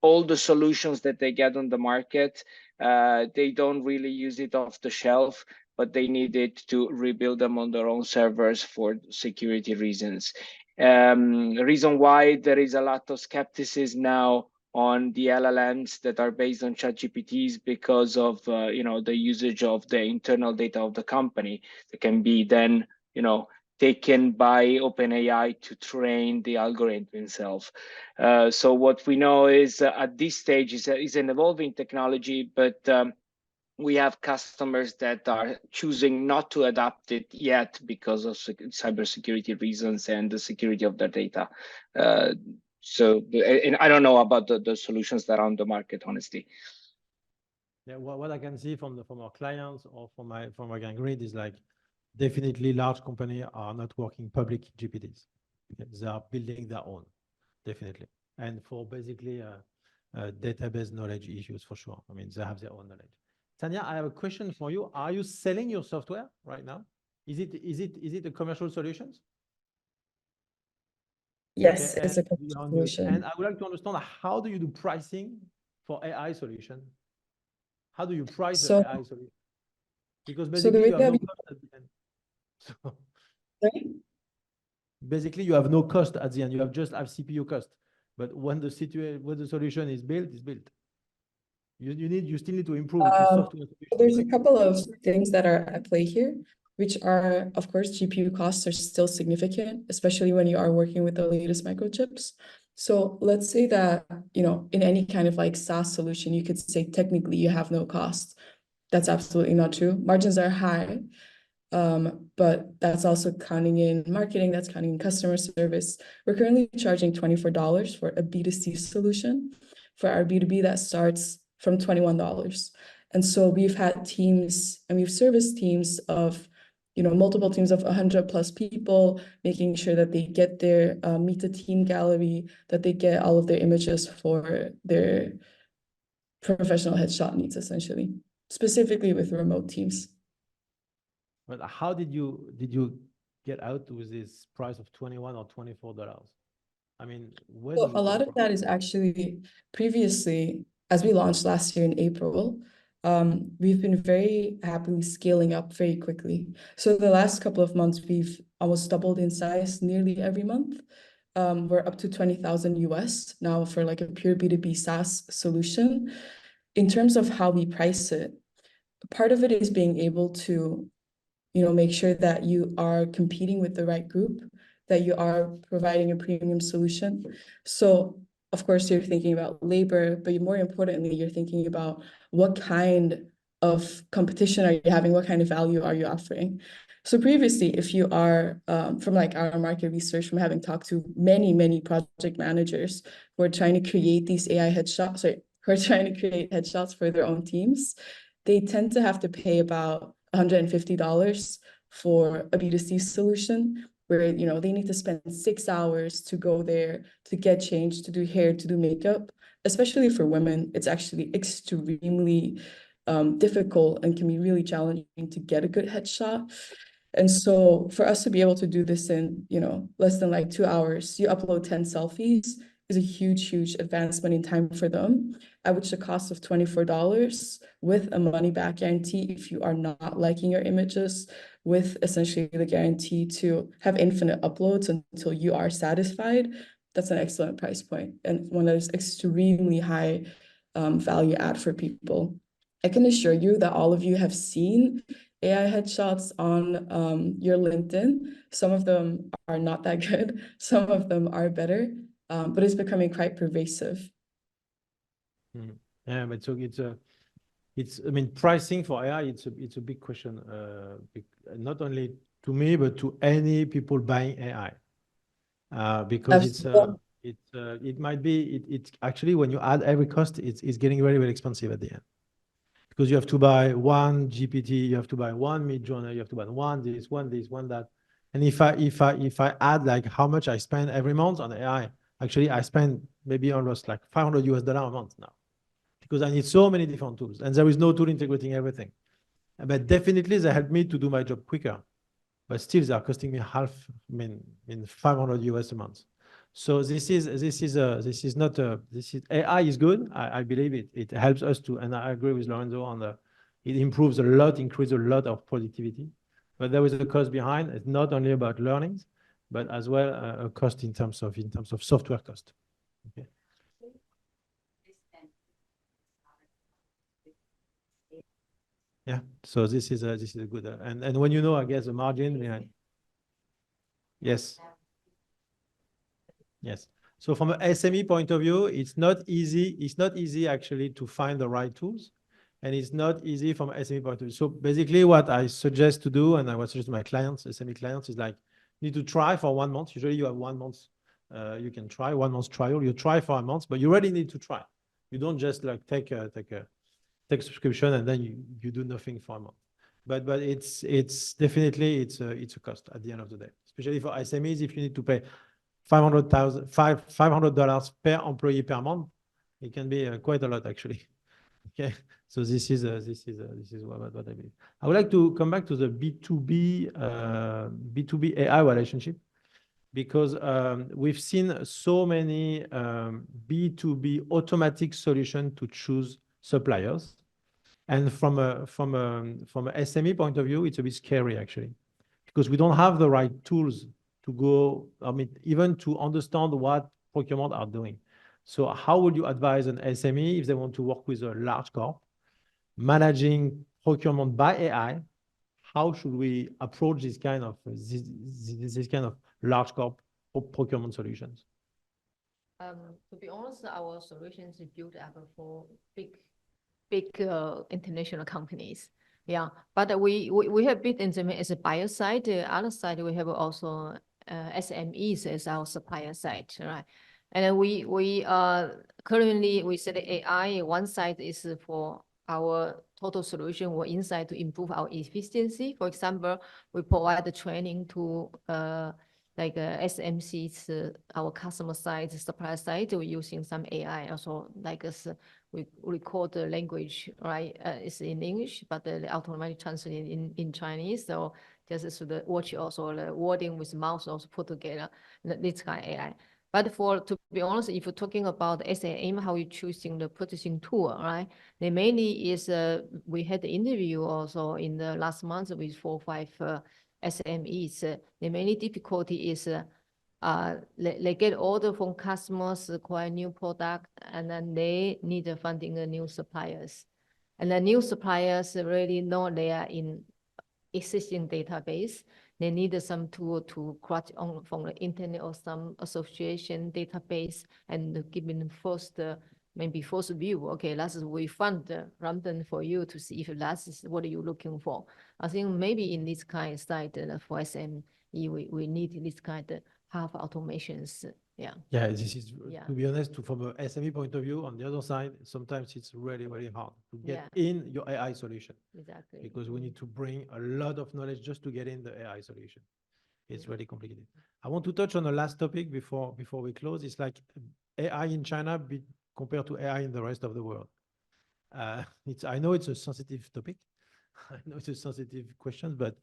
[SPEAKER 10] all the solutions that they get on the market, they don't really use it off the shelf, but they need it to rebuild them on their own servers for security reasons. The reason why there is a lot of skepticism now on the LLMs that are based on ChatGPTs because of the usage of the internal data of the company that can be then taken by OpenAI to train the algorithm itself. So what we know is at this stage is an evolving technology, but we have customers that are choosing not to adopt it yet because of cybersecurity reasons and the security of their data. So, and I don't know about the solutions that are on the market, honestly.
[SPEAKER 8] Yeah, what I can see from our clients or from our grid is like, definitely large companies are not working public GPTs. Okay? They are building their own, definitely. And for basically database knowledge issues, for sure. I mean, they have their own knowledge. Tanya, I have a question for you. Are you selling your software right now? Is it a commercial solutions?
[SPEAKER 11] Yes,
[SPEAKER 8] Okay,
[SPEAKER 11] it's a solution.
[SPEAKER 8] and I would like to understand, how do you do pricing for AI solution? How do you price the AI solution? Because basically you have no cost at the end. So basically you have no cost at the end. You have just have CPU cost. But when the solution is built, it's built. You still need to improve it. Software
[SPEAKER 11] there's a couple of things that are at play here, which are, of course, GPU costs are still significant, especially when you are working with the latest microchips. So let's say that, in any kind of like SaaS solution, you could say technically you have no cost. That's absolutely not true. Margins are high, but that's also counting in marketing, that's counting in customer service. We're currently charging $24 for a B2C solution. For our B2B, that starts from $21. And so we've had teams and we've serviced teams of, multiple teams of 100+ people, making sure that they get their Meet the Team gallery, that they get all of their images for their professional headshot needs, essentially, specifically with remote teams.
[SPEAKER 8] But how did you get out with this price of $21 or $24? I mean,
[SPEAKER 11] well, a lot of that is actually previously, as we launched last year in April, we've been very happily scaling up very quickly. So the last couple of months, we've almost doubled in size nearly every month. We're up to 20,000 US now for like a pure B2B SaaS solution. In terms of how we price it, part of it is being able to make sure that you are competing with the right group, that you are providing a premium solution. So of course you're thinking about labor, but more importantly, you're thinking about what kind of competition are you having? What kind of value are you offering? So previously, if you are from like our market research, from having talked to many project managers who are trying to create these AI headshots, who are trying to create headshots for their own teams, they tend to have to pay about $150 for a B2C solution, where they need to spend 6 hours to go there, to get changed, to do hair, to do makeup. Especially for women, it's actually extremely difficult and can be really challenging to get a good headshot. And so for us to be able to do this in less than like 2 hours, you upload 10 selfies, is a huge advancement in time for them, at which the cost of $24 with a money back guarantee if you are not liking your images, with essentially the guarantee to have infinite uploads until you are satisfied. That's an excellent price point, and one that is extremely high value add for people. I can assure you that all of you have seen AI headshots on your LinkedIn. Some of them are not that good. Some of them are better, but it's becoming quite pervasive.
[SPEAKER 8] Yeah, but so I mean, pricing for AI, it's a big question, not only to me, but to any people buying AI, because it might be, it's actually, when you add every cost, it's getting very, very expensive at the end. Because you have to buy one GPT, you have to buy one Midjourney, you have to buy one this, one that. And if I add like how much I spend every month on AI, actually I spend maybe almost like $500 a month now, because I need so many different tools, and there is no tool integrating everything. But definitely they help me to do my job quicker. But still, they are costing me half, I mean $500 a month. So this is AI is good. I believe it helps us to, and I agree with Lorenzo on it improves a lot, increases a lot of productivity. But there is a cost behind. It's not only about learnings, but as well a cost in terms of software cost. Okay. Yeah. So this is a good and when you know, I guess, the margin behind. Yes. Yes. So from an SME point of view, it's not easy. It's not easy actually to find the right tools, and it's not easy from an SME point of view. So basically, what I suggest to do, and I would suggest to my clients, SME clients, is like you need to try for 1 month. Usually, you have 1 month. You can try 1 month trial. You try for a month, but you really need to try. You don't just like take a subscription and then you do nothing for a month. But it's definitely it's a cost at the end of the day, especially for SMEs. If you need to pay $500 per employee per month, it can be quite a lot actually. Okay, so this is what I believe. I would like to come back to the B2B AI relationship, because we've seen so many B2B automatic solutions to choose suppliers. And from a SME point of view, it's a bit scary actually, because we don't have the right tools to go, I mean, even to understand what procurement are doing. So how would you advise an SME if they want to work with a large corp, managing procurement by AI? How should we approach this kind of large corp procurement solutions?
[SPEAKER 7] To be honest, our solutions is built up for big international companies. Yeah, but we have bit in them as a buyer side. The other side, we have also SMEs as our supplier side, right? And then we currently we said AI. One side is for our total solution or insight to improve our efficiency. For example, we provide the training to like SMCs, our customer side, supplier side. We're using some AI also, like we record the language, right? It's in English, but the automatic translate in Chinese. So just so the watch also the wording with mouse also put together, this kind of AI. But to be honest, if you're talking about SAM, how you choosing the purchasing tool, right? The mainly is we had the interview also in the last month with 4 or 5 SMEs. The mainly difficulty is they get order from customers, acquire new product, and then they need funding the new suppliers. And the new suppliers really know they are in existing database. They need some tool to cross on from the internet or some association database and giving first maybe first view. Okay, we fund random for you to see if that's what you're looking for. I think maybe in this kind of side for SME, we need this kind of half automations. Yeah.
[SPEAKER 8] Yeah, this is, to be honest, from a SME point of view, on the other side, sometimes it's really, really hard to get in your AI solution.
[SPEAKER 7] Exactly.
[SPEAKER 8] Because we need to bring a lot of knowledge just to get in the AI solution. It's really complicated. I want to touch on the last topic before we close. It's like AI in China compared to AI in the rest of the world. I know it's a sensitive topic. I know it's a sensitive question, but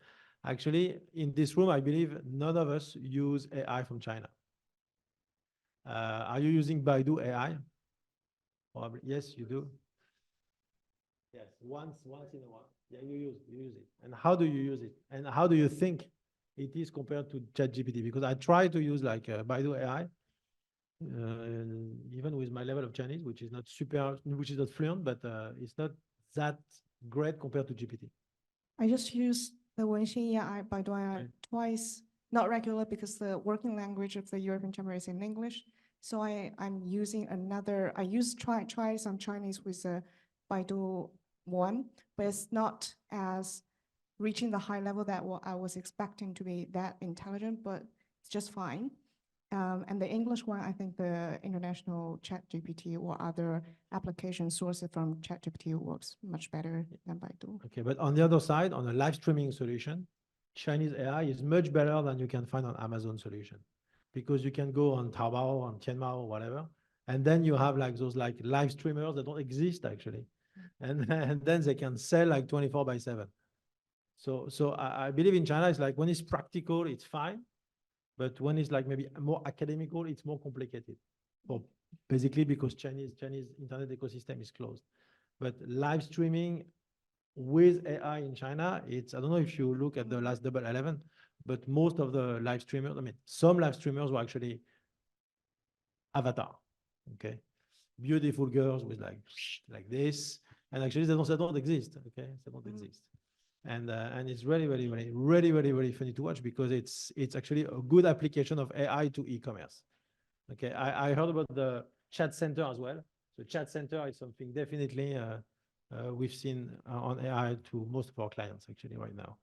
[SPEAKER 8] actually in this room, I believe none of us use AI from China. Are you using Baidu AI? Probably. Yes, you do. Yes, once in a while. Yeah, you use it. And how do you use it? And how do you think it is compared to ChatGPT? Because I try to use like Baidu AI, even with my level of Chinese, which is not fluent, but it's not that great compared to GPT.
[SPEAKER 2] I just use the Wenxin AI Baidu AI twice, not regular because the working language of the European Chamber is in English. So I'm using another, try some Chinese with the Baidu one, but it's not as reaching the high level that what I was expecting to be that intelligent, but it's just fine. And the English one, I think the international ChatGPT or other application sources from ChatGPT works much better than Baidu.
[SPEAKER 8] Okay, but on the other side, on a live streaming solution, Chinese AI is much better than you can find on Amazon solution, because you can go on Taobao, on Tianmao, or whatever, and then you have like those like live streamers that don't exist actually, and then they can sell like 24/7. So I believe in China, it's like when it's practical, it's fine. But when it's like maybe more academical, it's more complicated. Well, basically because Chinese internet ecosystem is closed. But live streaming with AI in China, I don't know if you look at the last Double 11, but most of the live streamers, I mean, some live streamers were actually avatar, okay? Beautiful girls with like this. And actually they don't exist, okay? They don't exist. And it's really funny to watch because it's actually a good application of AI to e-commerce. Okay, I heard about the chat center as well. So chat center is something definitely we've seen on AI to most of our clients actually right now.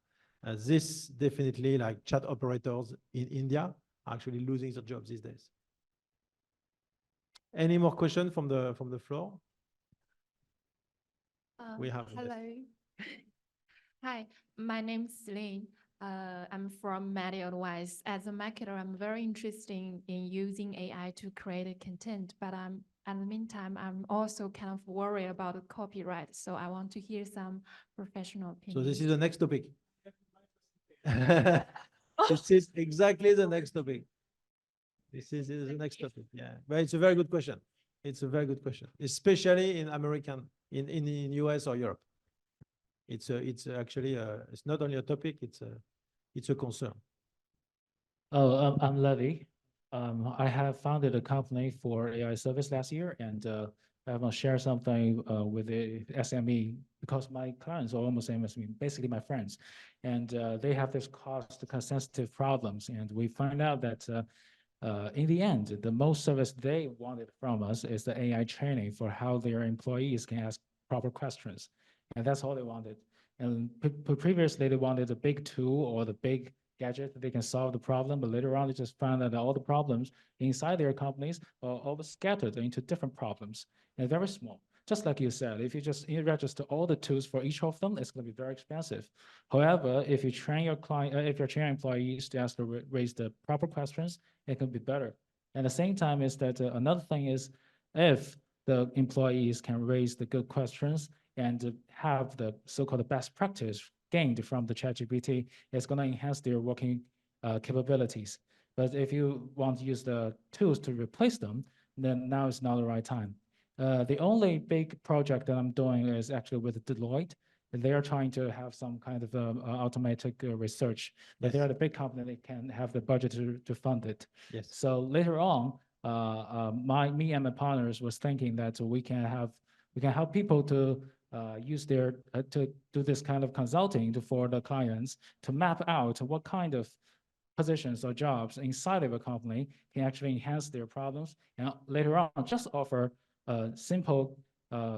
[SPEAKER 8] This definitely like chat operators in India are actually losing their jobs these days. Any more questions from the floor? We have
[SPEAKER 13] hello. Hi, my name is Celine. I'm from Media Advice. As a marketer, I'm very interested in using AI to create content, but at the meantime, I'm also kind of worried about the copyright. So I want to hear some professional opinions.
[SPEAKER 8] So this is the next topic. This is exactly the next topic. This is the next topic. Yeah, but it's a very good question. It's a very good question, especially in in US or Europe. It's actually it's not only a topic, it's a concern.
[SPEAKER 14] Oh, I'm Levy. I have founded a company for AI service last year, and I want to share something with the SME because my clients are almost SME, basically my friends, and they have this cost-sensitive problems, and we find out that in the end, the most service they wanted from us is the AI training for how their employees can ask proper questions. And that's all they wanted. And previously, they wanted a big tool or the big gadget that they can solve the problem. But later on, they just found that all the problems inside their companies are all scattered into different problems and very small. Just like you said, if you just register all the tools for each of them, it's going to be very expensive. However, if you train your if you're training employees to raise the proper questions, it can be better. At the same time, is that another thing is if the employees can raise the good questions and have the so-called best practice gained from the ChatGPT, it's going to enhance their working capabilities. But if you want to use the tools to replace them, then now is not the right time. The only big project that I'm doing is actually with Deloitte. They are trying to have some kind of automatic research, but they are the big company that can have the budget to fund it.
[SPEAKER 8] Yes.
[SPEAKER 14] So later on, me and my partners was thinking that we can help people to use to do this kind of consulting for the clients to map out what kind of positions or jobs inside of a company can actually enhance their problems, and later on just offer simple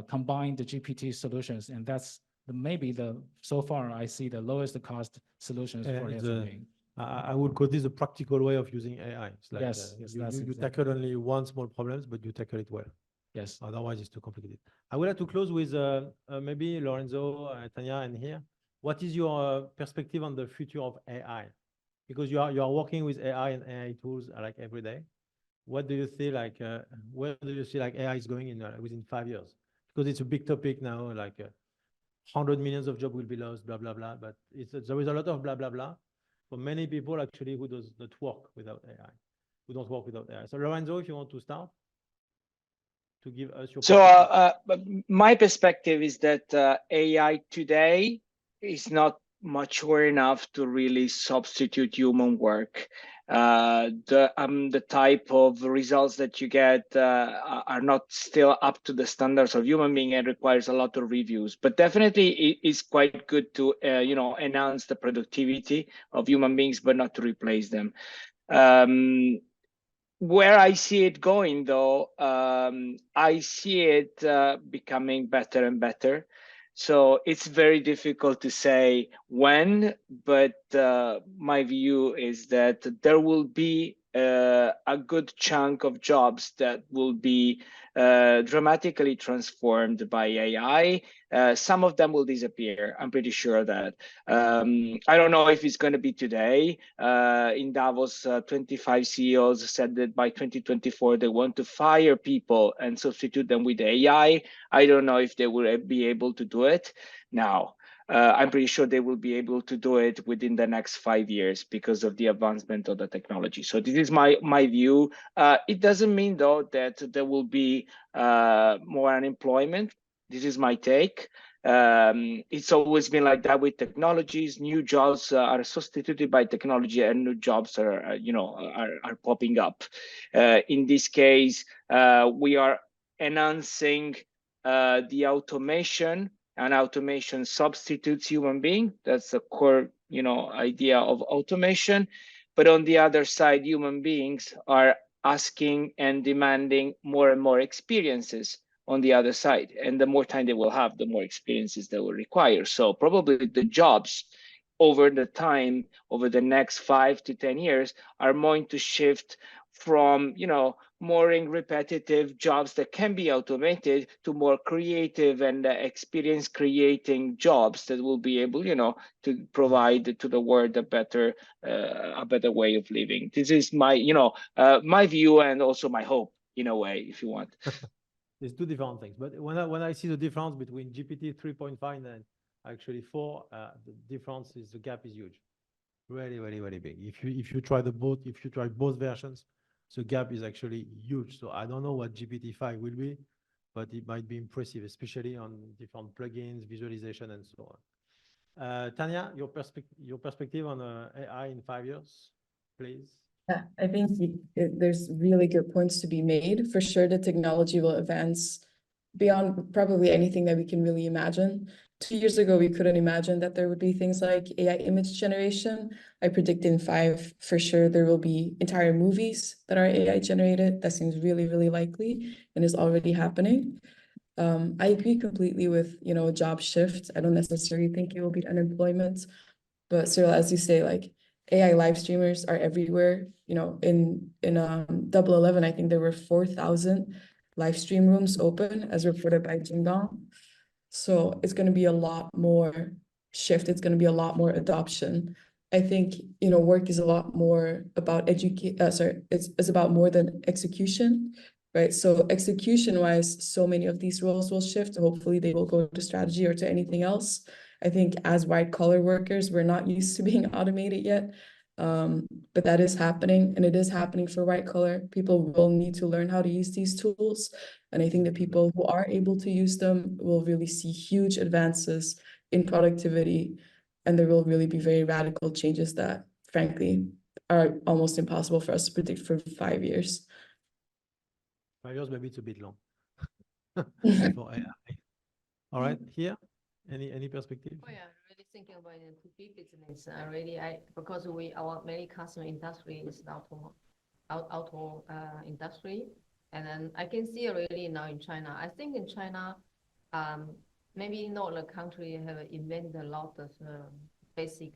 [SPEAKER 14] combined GPT solutions, and that's maybe so far I see the lowest cost solutions for SME.
[SPEAKER 8] I would call this a practical way of using AI. It's like
[SPEAKER 14] Yes,
[SPEAKER 8] you tackle only one small problems, but you tackle it well.
[SPEAKER 14] Yes.
[SPEAKER 8] Otherwise, it's too complicated. I would like to close with maybe Lorenzo, Tanya, and here. What is your perspective on the future of AI? Because you are working with AI and AI tools like every day. What do you see like where do you see like AI is going in within 5 years? Because it's a big topic now, like 100 millions of jobs will be lost, blah blah blah. But there is a lot of blah blah blah for many people actually who does not work without AI, who don't work without AI. So Lorenzo, if you want to start to give us your
[SPEAKER 10] perspective. My perspective is that AI today is not mature enough to really substitute human work. The type of results that you get are not still up to the standards of human being and requires a lot of reviews. But definitely it is quite good to enhance the productivity of human beings, but not to replace them. Where I see it going, though, I see it becoming better and better. So it's very difficult to say when, but my view is that there will be a good chunk of jobs that will be dramatically transformed by AI. Some of them will disappear. I'm pretty sure of that. I don't know if it's going to be today. In Davos, 25 CEOs said that by 2024, they want to fire people and substitute them with AI. I don't know if they will be able to do it now. I'm pretty sure they will be able to do it within the next 5 years because of the advancement of the technology. So this is my view. It doesn't mean, though, that there will be more unemployment. This is my take. It's always been like that with technologies. New jobs are substituted by technology, and new jobs are popping up. In this case, we are enhancing the automation, and automation substitutes human being. That's the core, idea of automation. But on the other side, human beings are asking and demanding more and more experiences on the other side. And the more time they will have, the more experiences they will require. So probably the jobs over the time, over the next 5 to 10 years, are going to shift from, more repetitive jobs that can be automated to more creative and experience creating jobs that will be able, to provide to the world a better way of living. This is my, my view, and also my hope, in a way, if you want.
[SPEAKER 8] There's two different things. But when I see the difference between GPT 3.5 and actually 4, the gap is huge, really, really, really big. If you try both versions, the gap is actually huge. So I don't know what GPT-5 will be, but it might be impressive, especially on different plugins, visualization, and so on. Tanya, your perspective on AI in 5 years, please.
[SPEAKER 11] Yeah, I think there's really good points to be made. For sure, the technology will advance beyond probably anything that we can really imagine. 2 years ago, we couldn't imagine that there would be things like AI image generation. I predict in 5, for sure, there will be entire movies that are AI generated. That seems really, really likely and is already happening. I agree completely with, job shift. I don't necessarily think it will be unemployment, but Cyril, as you say, like AI live streamers are everywhere. In 11, I think there were 4,000 live stream rooms open, as reported by Jingdong. So it's going to be a lot more shift. It's going to be a lot more adoption. I think, work is a lot more about it's about more than execution, right? So execution-wise, so many of these roles will shift. Hopefully they will go to strategy or to anything else. I think as white-collar workers, we're not used to being automated yet. But that is happening, and it is happening for white collar. People will need to learn how to use these tools. And I think the people who are able to use them will really see huge advances in productivity. And there will really be very radical changes that, frankly, are almost impossible for us to predict for 5 years.
[SPEAKER 8] 5 years, maybe it's a bit long for AI. All right, here, any perspective?
[SPEAKER 7] Oh yeah, really thinking about the 2B business. Because our many customer industry is auto industry, and then I can see already now in China. I think in China, maybe not the country have invented a lot of basic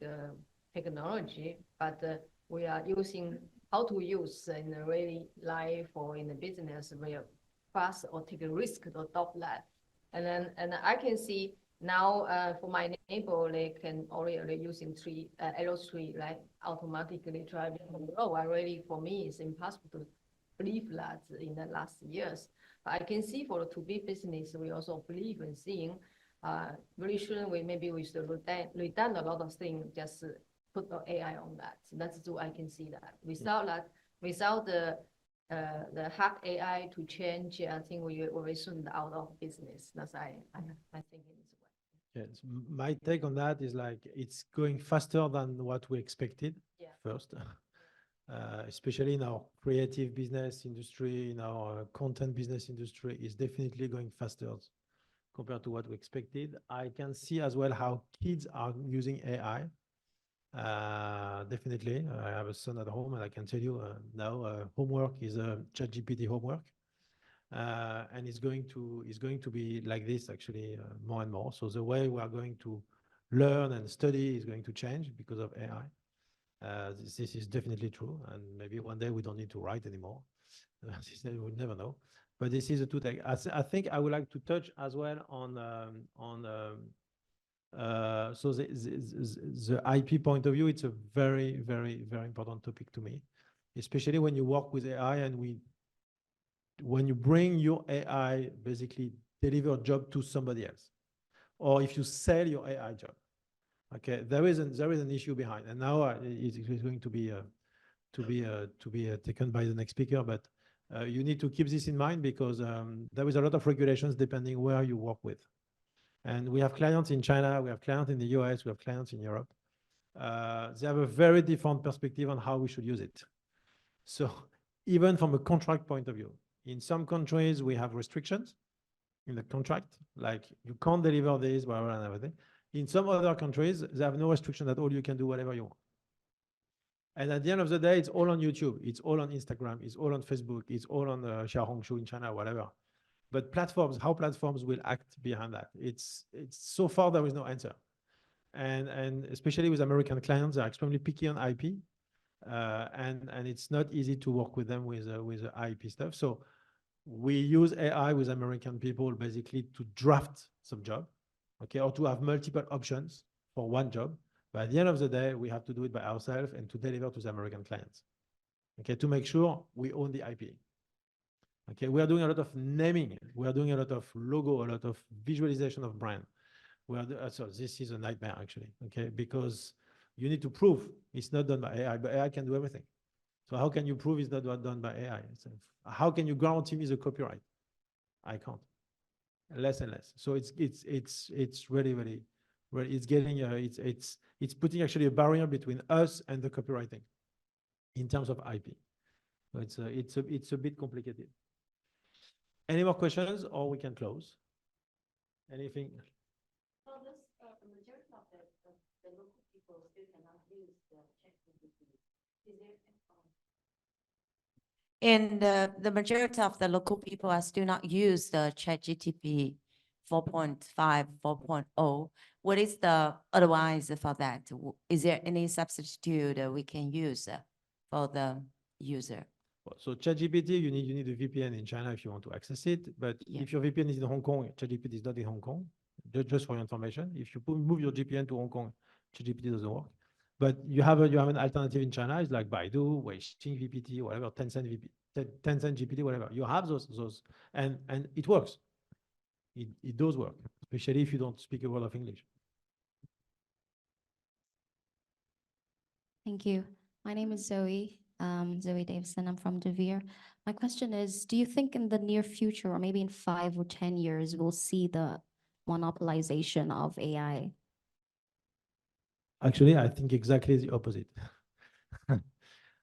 [SPEAKER 7] technology, but we are using how to use in the really life or in the business where fast or take a risk to adopt that. And I can see now for my neighbor, they can already using L3, like automatically driving on the road. Already for me, it's impossible to believe that in the last years. But I can see for the 2B business, we also believe in seeing very soon we should redone a lot of things, just put the AI on that. So that's what I can see that. Without the hard AI to change, I think we will very soon out of business. That's I think in this way.
[SPEAKER 8] Yes, my take on that is like it's going faster than what we expected first, especially in our creative business industry, in our content business industry, is definitely going faster compared to what we expected. I can see as well how kids are using AI. Definitely, I have a son at home, and I can tell you now homework is a ChatGPT homework. And it's going to be like this actually more and more. So the way we are going to learn and study is going to change because of AI. This is definitely true, and maybe one day we don't need to write anymore. We'll never know. But this is a two take. I think I would like to touch as well on so the IP point of view. It's a very, very, very important topic to me, especially when you work with AI and when you bring your AI, basically deliver a job to somebody else, or if you sell your AI job, okay, there is an issue behind, and now it's going to be taken by the next speaker. But you need to keep this in mind because there is a lot of regulations depending where you work with, and we have clients in China, we have clients in the US, we have clients in Europe. They have a very different perspective on how we should use it. So even from a contract point of view, in some countries, we have restrictions in the contract, like you can't deliver this, blah, blah, and everything. In some other countries, they have no restriction at all. You can do whatever you want. And at the end of the day, it's all on YouTube. It's all on Instagram. It's all on Facebook. It's all on Xiaohongshu in China, whatever. But platforms, how platforms will act behind that? It's so far there is no answer. And especially with American clients, they're extremely picky on IP. And it's not easy to work with them with the IP stuff. So we use AI with American people basically to draft some job, okay, or to have multiple options for one job. But at the end of the day, we have to do it by ourselves and to deliver to the American clients, okay, to make sure we own the IP. Okay, we are doing a lot of naming. We are doing a lot of logo, a lot of visualization of brand. So this is a nightmare actually, okay, because you need to prove it's not done by AI, but AI can do everything. So how can you prove it's not done by AI? So how can you guarantee me the copyright? I can't. Less and less. So it's really, really, it's getting it's putting actually a barrier between us and the copywriting in terms of IP. So it's a bit complicated. Any more questions, or we can close? Anything?
[SPEAKER 12] Well, the majority of the local people still cannot use the ChatGPT. Is there?
[SPEAKER 5] And the majority of the local people are still not use the ChatGPT 4.5, 4.0. What is the advice for that? Is there any substitute we can use for the user?
[SPEAKER 8] So ChatGPT, you need a VPN in China if you want to access it. But if your VPN is in Hong Kong, ChatGPT is not in Hong Kong. Just for your information, if you move your VPN to Hong Kong, ChatGPT doesn't work. But you have an alternative in China. It's like Baidu, Weixin VPT, whatever, Tencent GPT, whatever. You have those, and it works. It does work, especially if you don't speak a word of English.
[SPEAKER 15] Thank you. My name is Zoe. Zoe Davison. I'm from De Vere. My question is, do you think in the near future, or maybe in 5 or 10 years, we'll see the monopolization of AI?
[SPEAKER 8] Actually, I think exactly the opposite.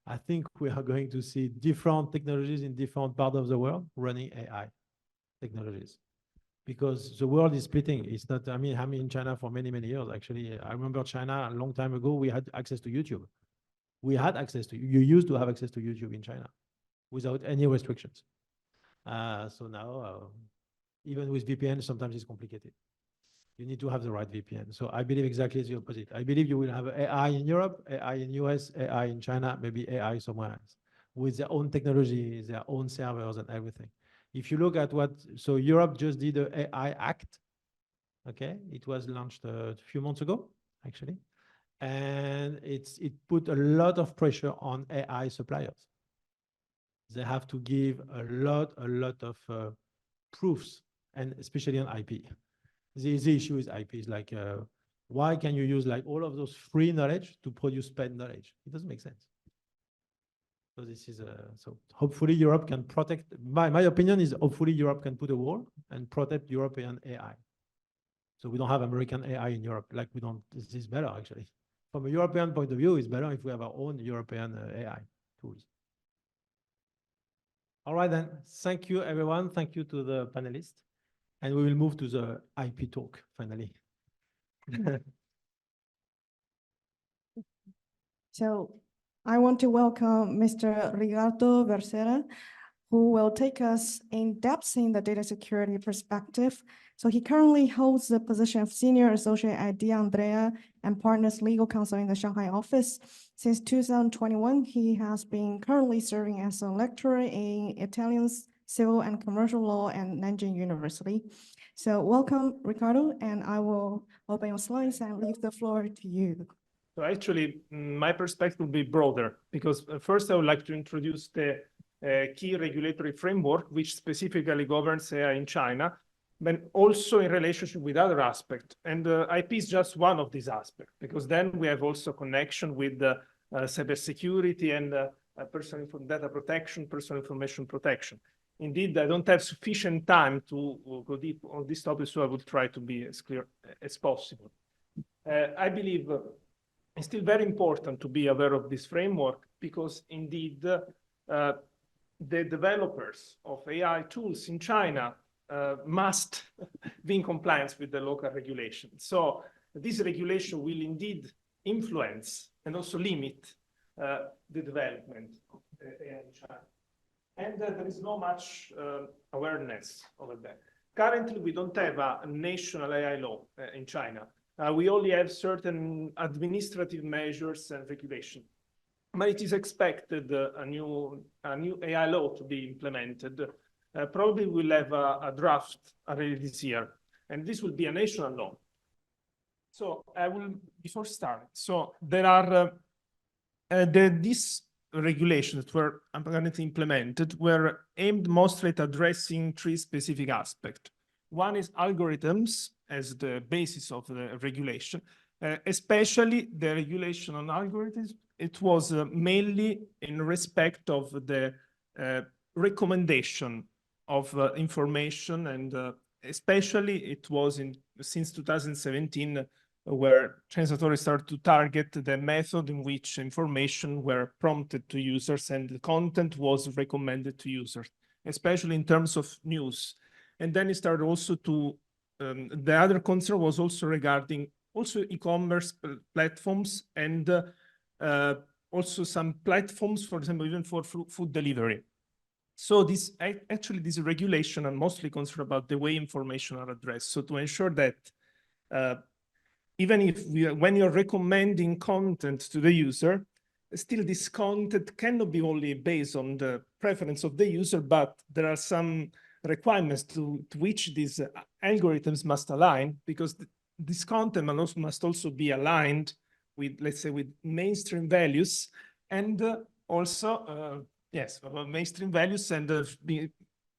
[SPEAKER 8] I think we are going to see different technologies in different parts of the world running AI technologies, because the world is splitting. It's not, I'm in China for many, many years. Actually, I remember China a long time ago, we had access to YouTube. You used to have access to YouTube in China without any restrictions. So now, even with VPN, sometimes it's complicated. You need to have the right VPN. So I believe exactly the opposite. I believe you will have AI in Europe, AI in US, AI in China, maybe AI somewhere else, with their own technology, their own servers and everything. If you look at so Europe just did the AI Act, okay? It was launched a few months ago, actually. And it put a lot of pressure on AI suppliers. They have to give a lot of proofs, and especially on IP. The issue is IP is like, why can you use like all of those free knowledge to produce paid knowledge? It doesn't make sense. So this is so hopefully Europe can protect. My opinion is hopefully Europe can put a wall and protect European AI. So we don't have American AI in Europe. Like we don't, this is better actually. From a European point of view, it's better if we have our own European AI tools. All right, then. Thank you, everyone. Thank you to the panelists. And we will move to the IP talk, finally.
[SPEAKER 2] So I want to welcome Mr. Ricardo Becerra, who will take us in depth in the data security perspective. So he currently holds the position of Senior Associate at Andrea and Partners Legal Counsel in the Shanghai office. Since 2021, he has been currently serving as a lecturer in Italian civil and commercial law at Nanjing University. So welcome, Ricardo, and I will open your slides and leave the floor to you.
[SPEAKER 16] So actually, my perspective will be broader, because first I would like to introduce the key regulatory framework, which specifically governs AI in China, but also in relationship with other aspects. And IP is just one of these aspects, because then we have also connection with cybersecurity and personal data protection, personal information protection. Indeed, I don't have sufficient time to go deep on this topic, so I will try to be as clear as possible. I believe it's still very important to be aware of this framework, because indeed the developers of AI tools in China must be in compliance with the local regulation. So this regulation will indeed influence and also limit the development of AI in China. And there is not much awareness over that. Currently, we don't have a national AI law in China. We only have certain administrative measures and regulation. But it is expected a new AI law to be implemented. Probably we'll have a draft already this year, and this will be a national law. So I will, before starting, so there are these regulations that were apparently implemented were aimed mostly at addressing three specific aspects. One is algorithms as the basis of the regulation, especially the regulation on algorithms. It was mainly in respect of the recommendation of information, and especially it was since 2017 where Chinese authorities started to target the method in which information were prompted to users and the content was recommended to users, especially in terms of news. And then it started also to, the other concern was also regarding also e-commerce platforms and also some platforms, for example, even for food delivery. So this actually, this regulation are mostly concerned about the way information are addressed. So to ensure that even if when you're recommending content to the user, still this content cannot be only based on the preference of the user, but there are some requirements to which these algorithms must align, because this content must also be aligned with, let's say, with mainstream values, and also, yes, mainstream values, and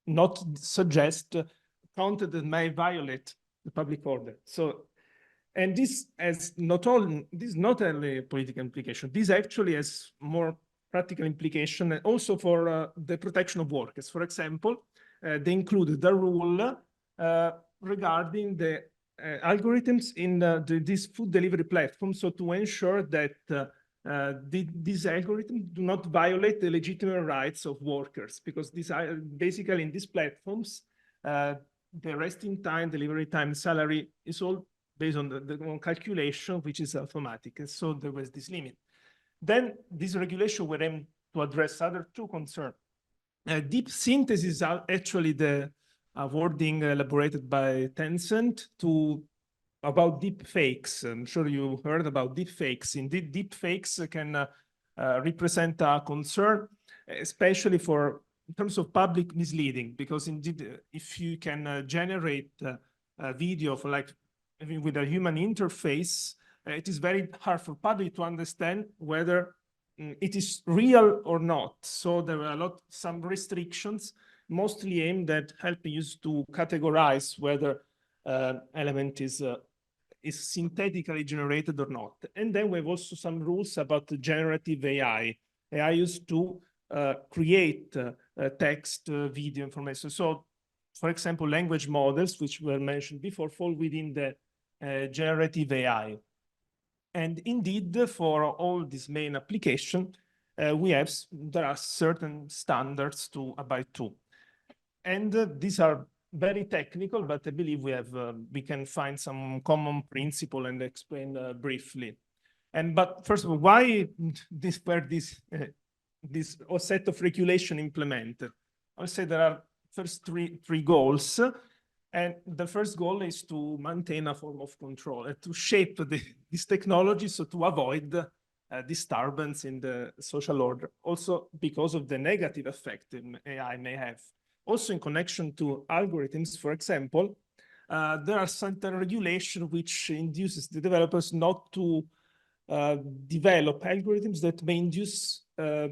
[SPEAKER 16] not suggest content that may violate the public order. So, and this has not only a political implication, this actually has more practical implication, and also for the protection of workers. For example, they included the rule regarding the algorithms in this food delivery platform, so to ensure that these algorithms do not violate the legitimate rights of workers, because these are basically in these platforms, the resting time, delivery time, salary is all based on the calculation, which is automatic. And so there was this limit. Then this regulation were aimed to address other two concerns. Deep synthesis are actually the wording elaborated by Tencent about deep fakes. I'm sure you heard about deep fakes. Indeed, deep fakes can represent a concern, especially in terms of public misleading, because indeed, if you can generate a video for with a human interface, it is very hard for public to understand whether it is real or not. So there were some restrictions, mostly aimed at helping you to categorize whether element is synthetically generated or not. And then we have also some rules about generative AI. AI used to create text, video information. So, for example, language models, which were mentioned before, fall within the generative AI. And indeed, for all these main applications, there are certain standards to abide to. And these are very technical, but I believe we can find some common principle and explain briefly. But first of all, why this set of regulation implemented? I'll say there are first three goals. And the first goal is to maintain a form of control and to shape this technology so to avoid disturbance in the social order, also because of the negative effect AI may have. Also in connection to algorithms, for example, there are certain regulation which induces the developers not to develop algorithms that may induce a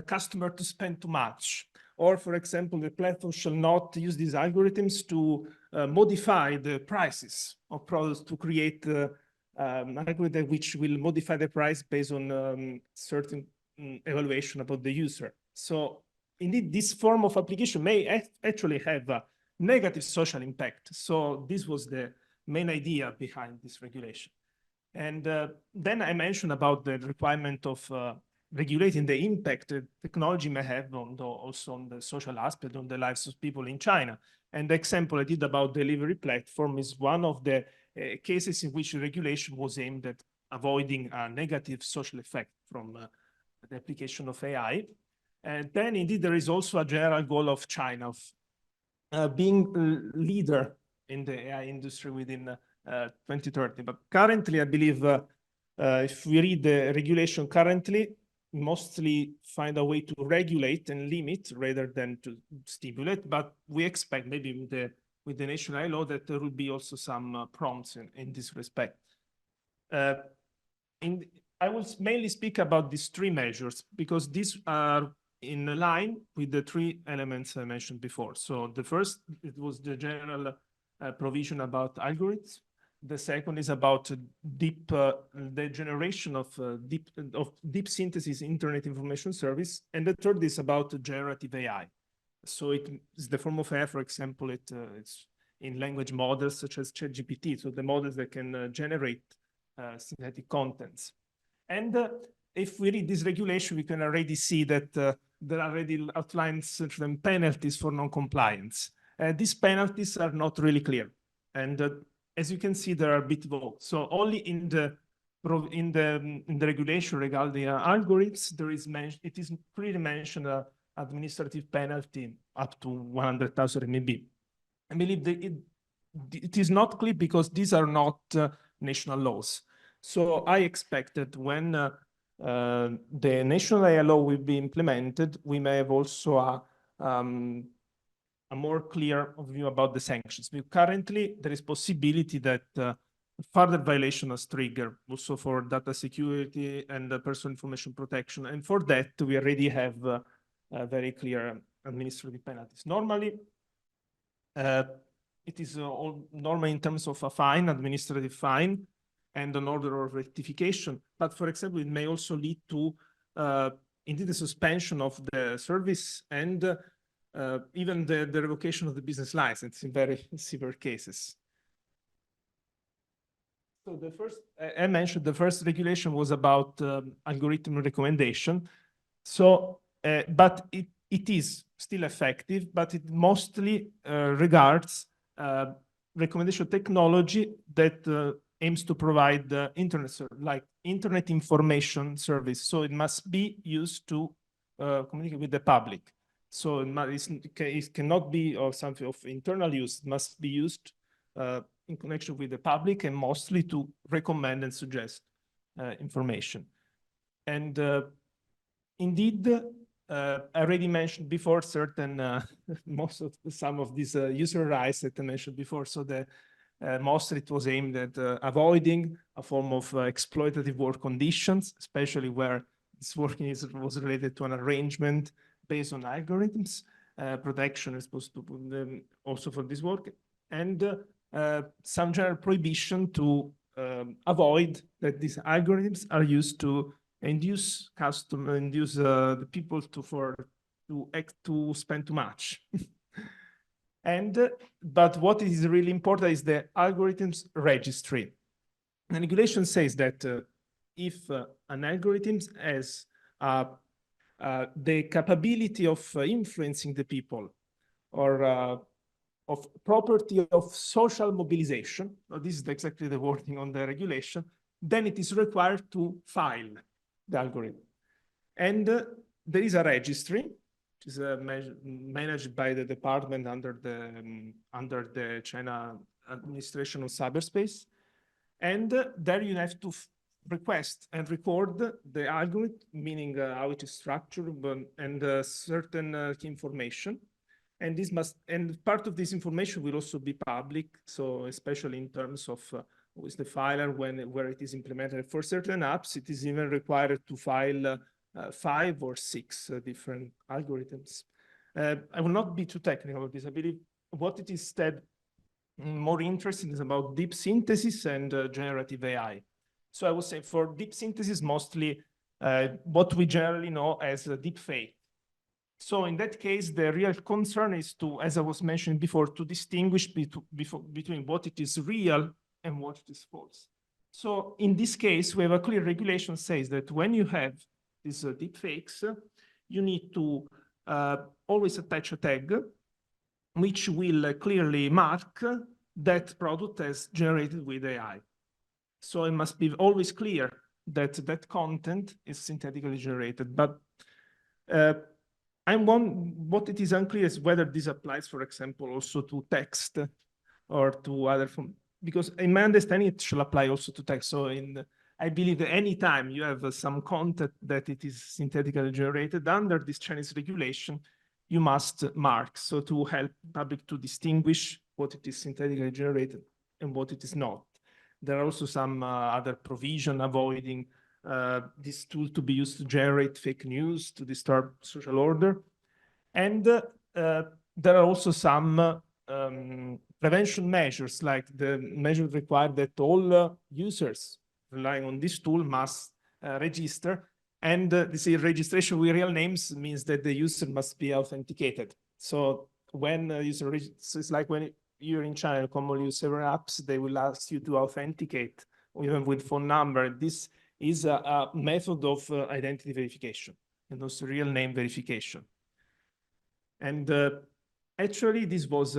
[SPEAKER 16] customer to spend too much. Or, for example, the platform shall not use these algorithms to modify the prices of products to create an algorithm which will modify the price based on certain evaluation about the user. So indeed, this form of application may actually have a negative social impact. So this was the main idea behind this regulation. And then I mentioned about the requirement of regulating the impact that technology may have also on the social aspect, on the lives of people in China. And the example I did about delivery platform is one of the cases in which regulation was aimed at avoiding a negative social effect from the application of AI. And then indeed, there is also a general goal of China of being a leader in the AI industry within 2030. But currently, I believe if we read the regulation currently, mostly find a way to regulate and limit rather than to stimulate. But we expect maybe with the national law that there will be also some prompts in this respect. I will mainly speak about these three measures because these are in line with the three elements I mentioned before. So the first, it was the general provision about algorithms. The second is about the generation of deep synthesis internet information service. And the third is about generative AI. So it is the form of AI, for example, it's in language models such as ChatGPT, so the models that can generate synthetic contents. And if we read this regulation, we can already see that there are already outlined certain penalties for non-compliance. These penalties are not really clear. And as you can see, there are a bit vague. So only in the regulation regarding algorithms, it is clearly mentioned administrative penalty up to 100,000 RMB. I believe it is not clear because these are not national laws. So I expect that when the national AI law will be implemented, we may have also a more clear view about the sanctions. Because currently, there is possibility that further violation is triggered also for data security and personal information protection. And for that, we already have very clear administrative penalties. Normally, it is all normal in terms of a fine, administrative fine, and an order of rectification. But for example, it may also lead to indeed the suspension of the service and even the revocation of the business license in very severe cases. So the first, I mentioned the first regulation was about algorithm recommendation. So, but it is still effective, but it mostly regards recommendation technology that aims to provide like internet information service. So it must be used to communicate with the public. So it cannot be or something of internal use. It must be used in connection with the public and mostly to recommend and suggest information. And indeed, I already mentioned before certain, some of these user rights that I mentioned before. So mostly it was aimed at avoiding a form of exploitative work conditions, especially where this working was related to an arrangement based on algorithms. Protection is supposed to put them also for this work, and some general prohibition to avoid that these algorithms are used to induce the people to spend too much. But what is really important is the algorithms registry. The regulation says that if an algorithm has the capability of influencing the people or of property of social mobilization, this is exactly the wording on the regulation, then it is required to file the algorithm. And there is a registry, which is managed by the department under the China Administration of Cyberspace. And there you have to request and record the algorithm, meaning how it is structured and certain key information. And part of this information will also be public. So especially in terms of who is the filer, where it is implemented. For certain apps, it is even required to file 5 or 6 different algorithms. I will not be too technical about this. I believe what it is instead more interesting is about deep synthesis and generative AI. So I would say for deep synthesis, mostly what we generally know as a deep fake. So in that case, the real concern is to, as I was mentioning before, to distinguish between what it is real and what it is false. So in this case, we have a clear regulation says that when you have these deep fakes, you need to always attach a tag which will clearly mark that product as generated with AI. So it must be always clear that that content is synthetically generated. But what it is unclear is whether this applies, for example, also to text or to other form. Because in my understanding, it shall apply also to text. So I believe that any time you have some content that it is synthetically generated under this Chinese regulation, you must mark, so to help public to distinguish what it is synthetically generated and what it is not. There are also some other provision avoiding this tool to be used to generate fake news, to disturb social order. And there are also some prevention measures, like the measure required that all users relying on this tool must register. And this registration with real names means that the user must be authenticated. So when a user registers, it's like when you're in China, commonly use several apps, they will ask you to authenticate, even with phone number. This is a method of identity verification and also real name verification. And actually, this was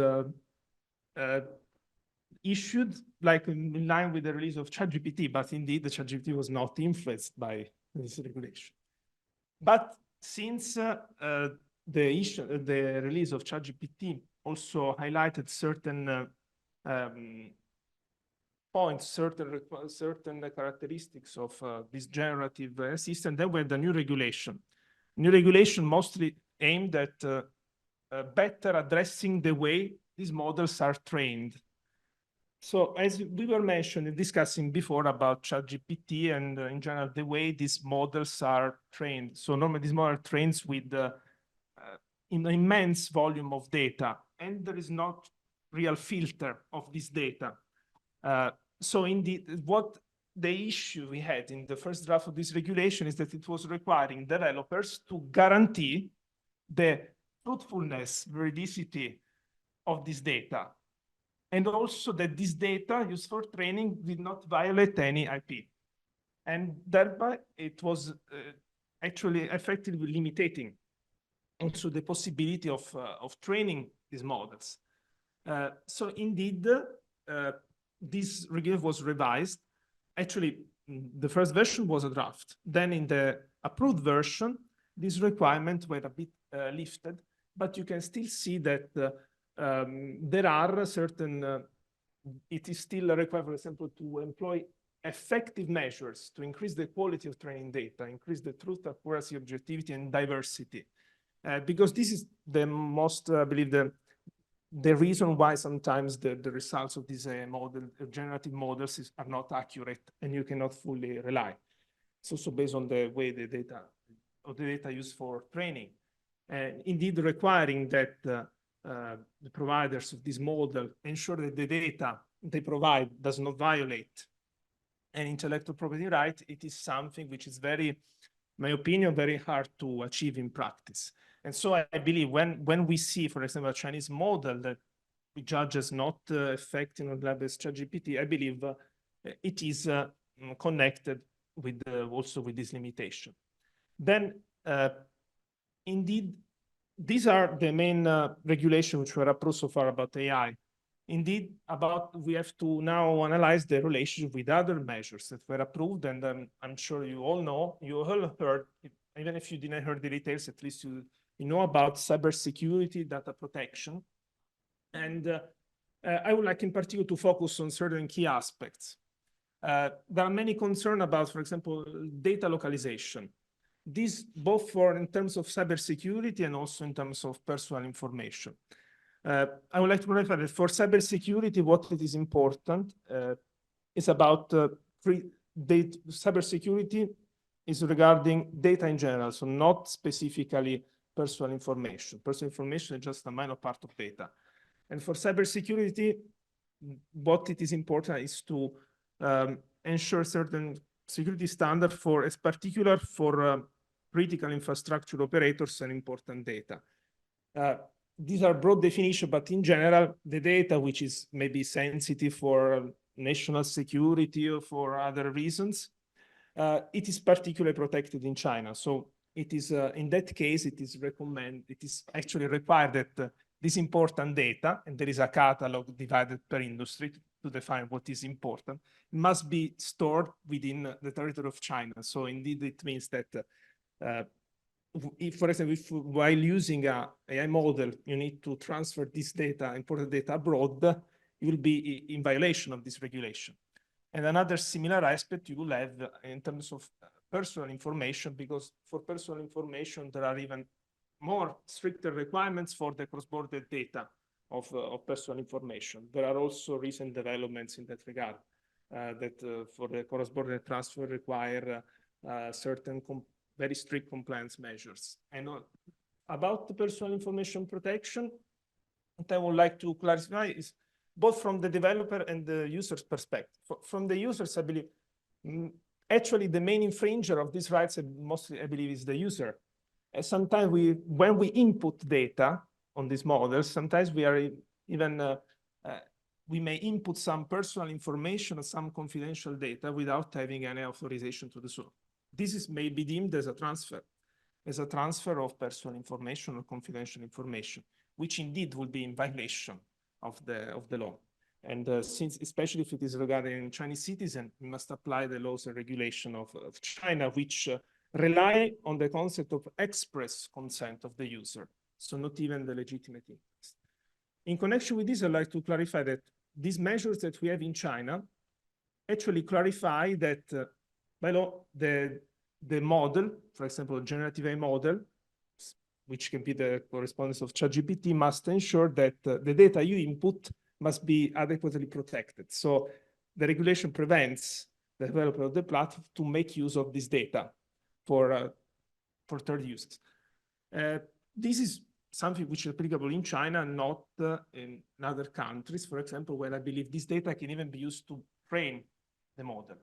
[SPEAKER 16] issued like in line with the release of ChatGPT, but indeed the ChatGPT was not influenced by this regulation. But since the release of ChatGPT also highlighted certain points, certain characteristics of this generative system, then we had the new regulation. New regulation mostly aimed at better addressing the way these models are trained. So as we were mentioning, discussing before about ChatGPT and in general, the way these models are trained. So normally these models are trained with an immense volume of data, and there is not real filter of this data. So indeed, what the issue we had in the first draft of this regulation is that it was requiring developers to guarantee the truthfulness, veridicity of this data. And also that this data used for training did not violate any IP. And thereby it was actually effectively limiting also the possibility of training these models. So indeed, this regulation was revised. Actually, the first version was a draft. Then in the approved version, these requirements were a bit lifted, but you can still see that there are certain, it is still required, for example, to employ effective measures to increase the quality of training data, increase the truth, accuracy, objectivity, and diversity. Because this is the most, I believe, the reason why sometimes the results of these generative models are not accurate and you cannot fully rely. It's also based on the way the data used for training. And indeed requiring that the providers of this model ensure that the data they provide does not violate an intellectual property right. It is something which is very, in my opinion, very hard to achieve in practice. And so I believe when we see, for example, a Chinese model that we judge as not affecting or level as ChatGPT, I believe it is connected with also with this limitation. Then, indeed, these are the main regulations which were approved so far about AI. Indeed, we have to now analyze the relationship with other measures that were approved, and I'm sure you all know, you all heard, even if you didn't hear the details, at least you know about cybersecurity, data protection. And I would like in particular to focus on certain key aspects. There are many concerns about, for example, data localization. This both in terms of cybersecurity and also in terms of personal information. I would like to clarify that for cybersecurity, what it is important is about cybersecurity is regarding data in general, so not specifically personal information. Personal information is just a minor part of data. And for cybersecurity, what it is important is to ensure certain security standard for, as particular for critical infrastructure operators and important data. These are broad definitions, but in general, the data which is maybe sensitive for national security or for other reasons, it is particularly protected in China. So it is, in that case, it is actually required that this important data, and there is a catalog divided per industry to define what is important, must be stored within the territory of China. So indeed, it means that if, for example, while using a AI model, you need to transfer this data, important data abroad, you will be in violation of this regulation. And another similar aspect you will have in terms of personal information, because for personal information, there are even more stricter requirements for the cross-border data of personal information. There are also recent developments in that regard that for the cross-border transfer require certain very strict compliance measures. And about the personal information protection, what I would like to clarify is both from the developer and the user's perspective. From the users, I believe, actually the main infringer of these rights, mostly I believe, is the user. And sometimes when we input data on these models, sometimes we are even, we may input some personal information or some confidential data without having any authorization to do so. This may be deemed as a transfer of personal information or confidential information, which indeed will be in violation of the law. And since, especially if it is regarding Chinese citizens, we must apply the laws and regulation of China, which rely on the concept of express consent of the user, so not even the legitimate interest. In connection with this, I'd like to clarify that these measures that we have in China actually clarify that by law, the model, for example, generative AI model, which can be the correspondence of ChatGPT, must ensure that the data you input must be adequately protected. So the regulation prevents the developer of the platform to make use of this data for third users. This is something which is applicable in China, not in other countries, for example, where I believe this data can even be used to train the model.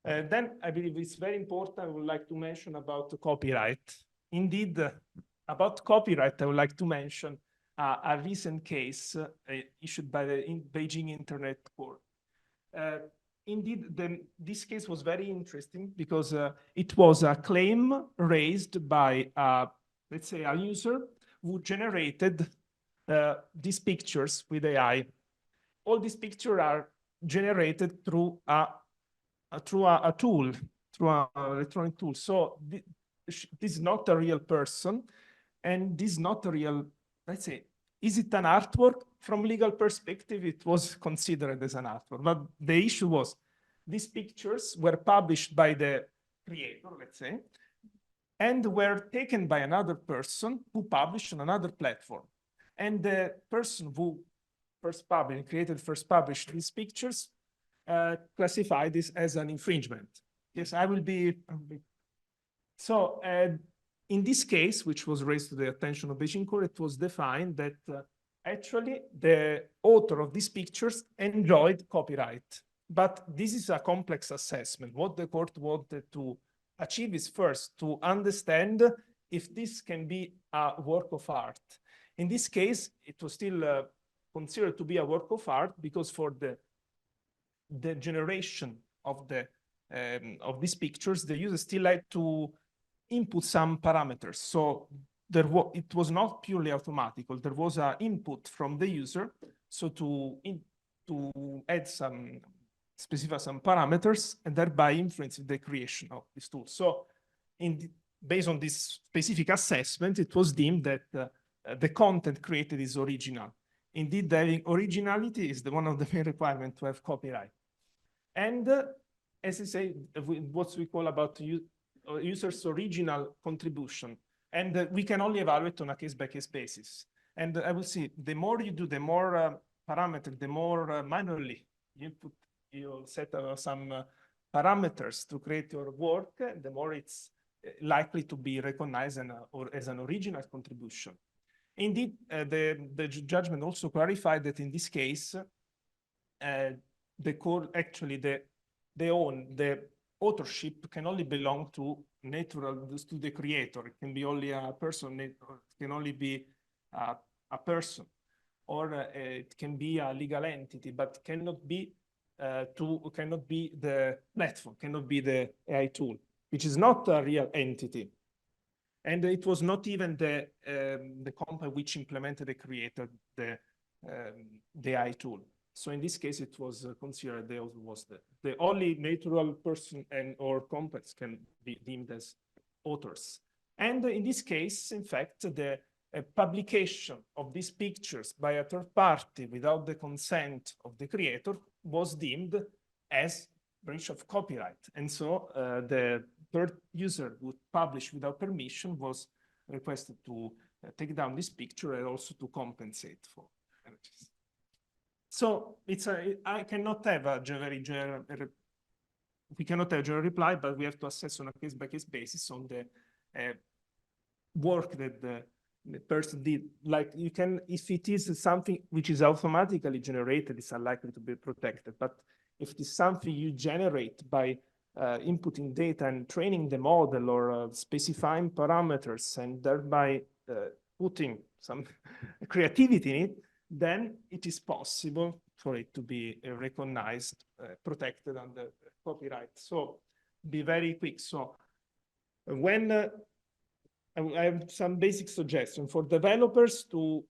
[SPEAKER 16] Then I believe it's very important, I would like to mention about the copyright. Indeed, about copyright, I would like to mention a recent case issued by the Beijing Internet Court. Indeed, this case was very interesting because it was a claim raised by, let's say, a user who generated these pictures with AI. All these pictures are generated through a tool, through an electronic tool. So this is not a real person, and this is not a real, let's say, is it an artwork? From legal perspective, it was considered as an artwork. But the issue was these pictures were published by the creator, let's say, and were taken by another person who published on another platform. And the person who first published these pictures classified this as an infringement. Yes, I will be. So in this case, which was raised to the attention of Beijing Court, it was defined that actually the author of these pictures enjoyed copyright. But this is a complex assessment. What the court wanted to achieve is first to understand if this can be a work of art. In this case, it was still considered to be a work of art because for the generation of these pictures, the user still had to input some parameters. So it was not purely automatical. There was an input from the user, so to add some parameters and thereby influence the creation of this tool. So based on this specific assessment, it was deemed that the content created is original. Indeed, having originality is one of the main requirements to have copyright. And as I say, what we call about user's original contribution. And we can only evaluate on a case-by-case basis. And I will see, the more you do, the more parameter, the more manually you set some parameters to create your work, the more it's likely to be recognized as an original contribution. Indeed, the judgment also clarified that in this case, the authorship can only belong to the creator. It can be only a person, it can only be a person, or it can be a legal entity, but cannot be the platform, cannot be the AI tool, which is not a real entity. And it was not even the company which implemented and created the AI tool. So in this case, it was considered the only natural person or companies can be deemed as authors. And in this case, in fact, the publication of these pictures by a third party without the consent of the creator was deemed as breach of copyright. And so the third user who published without permission was requested to take down this picture and also to compensate for damages. So I cannot have a very general, we cannot have a general reply, but we have to assess on a case-by-case basis on the work that the person did. Like you can, if it is something which is automatically generated, it's unlikely to be protected. But if it is something you generate by inputting data and training the model or specifying parameters and thereby putting some creativity in it, then it is possible for it to be recognized, protected under copyright. So be very quick. So when I have some basic suggestions for developers to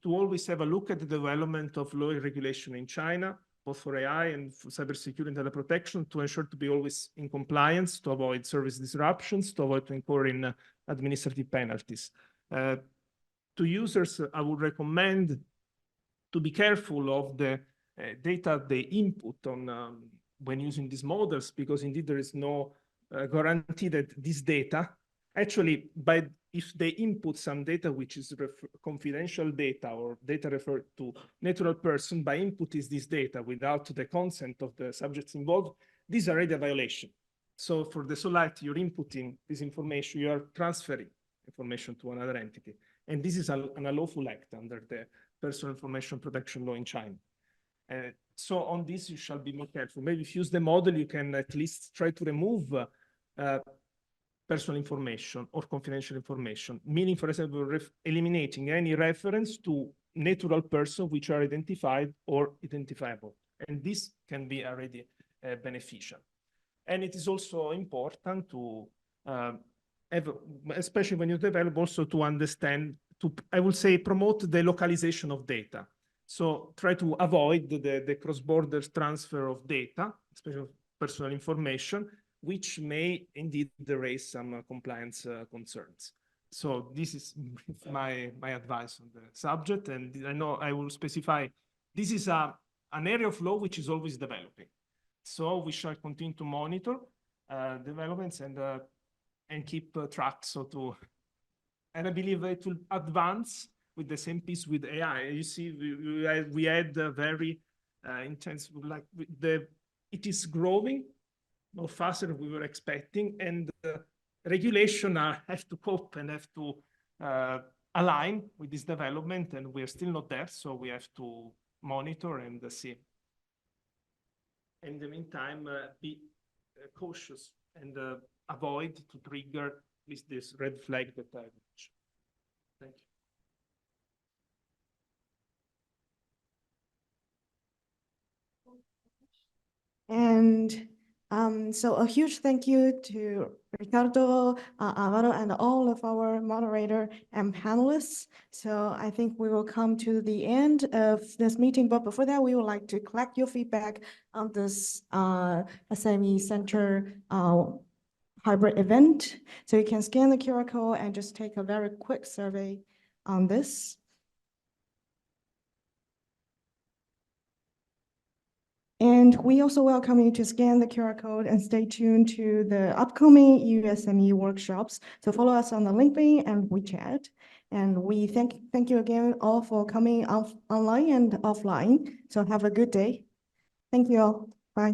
[SPEAKER 16] always have a look at the development of law and regulation in China, both for AI and for cybersecurity and data protection, to ensure to be always in compliance, to avoid service disruptions, to avoid to incur in administrative penalties. To users, I would recommend to be careful of the data they input on when using these models, because indeed there is no guarantee that this data, actually, if they input some data which is confidential data or data referred to natural person, by input is this data without the consent of the subjects involved, this is already a violation. So for the SOLIT, you're inputting this information, you are transferring information to another entity. And this is an unlawful act under the Personal Information Protection Law in China. So on this, you shall be more careful. Maybe if you use the model, you can at least try to remove personal information or confidential information, meaning, for example, eliminating any reference to natural person which are identified or identifiable. And this can be already beneficial. And it is also important to especially when you develop, also to understand, I would say, promote the localization of data. So try to avoid the cross-border transfer of data, especially personal information, which may indeed raise some compliance concerns. So this is my advice on the subject. And I know I will specify, this is an area of law which is always developing. So we shall continue to monitor developments and keep track. And I believe it will advance with the same piece with AI. You see, we had a very intense, like it is growing more faster than we were expecting, and regulation have to cope and have to align with this development, and we're still not there, so we have to monitor and see. In the meantime, be cautious and avoid to trigger at least this red flag that I mentioned. Thank you.
[SPEAKER 2] And so a huge thank you to Ricardo, Alvaro, and all of our moderator and panelists. So I think we will come to the end of this meeting, but before that, we would like to collect your feedback on this SME Center hybrid event. So you can scan the QR code and just take a very quick survey on this. And we also welcome you to scan the QR code and stay tuned to the upcoming USME workshops. So follow us on the LinkedIn and WeChat. And we thank you again all for coming online and offline. So have a good day. Thank you all. Bye.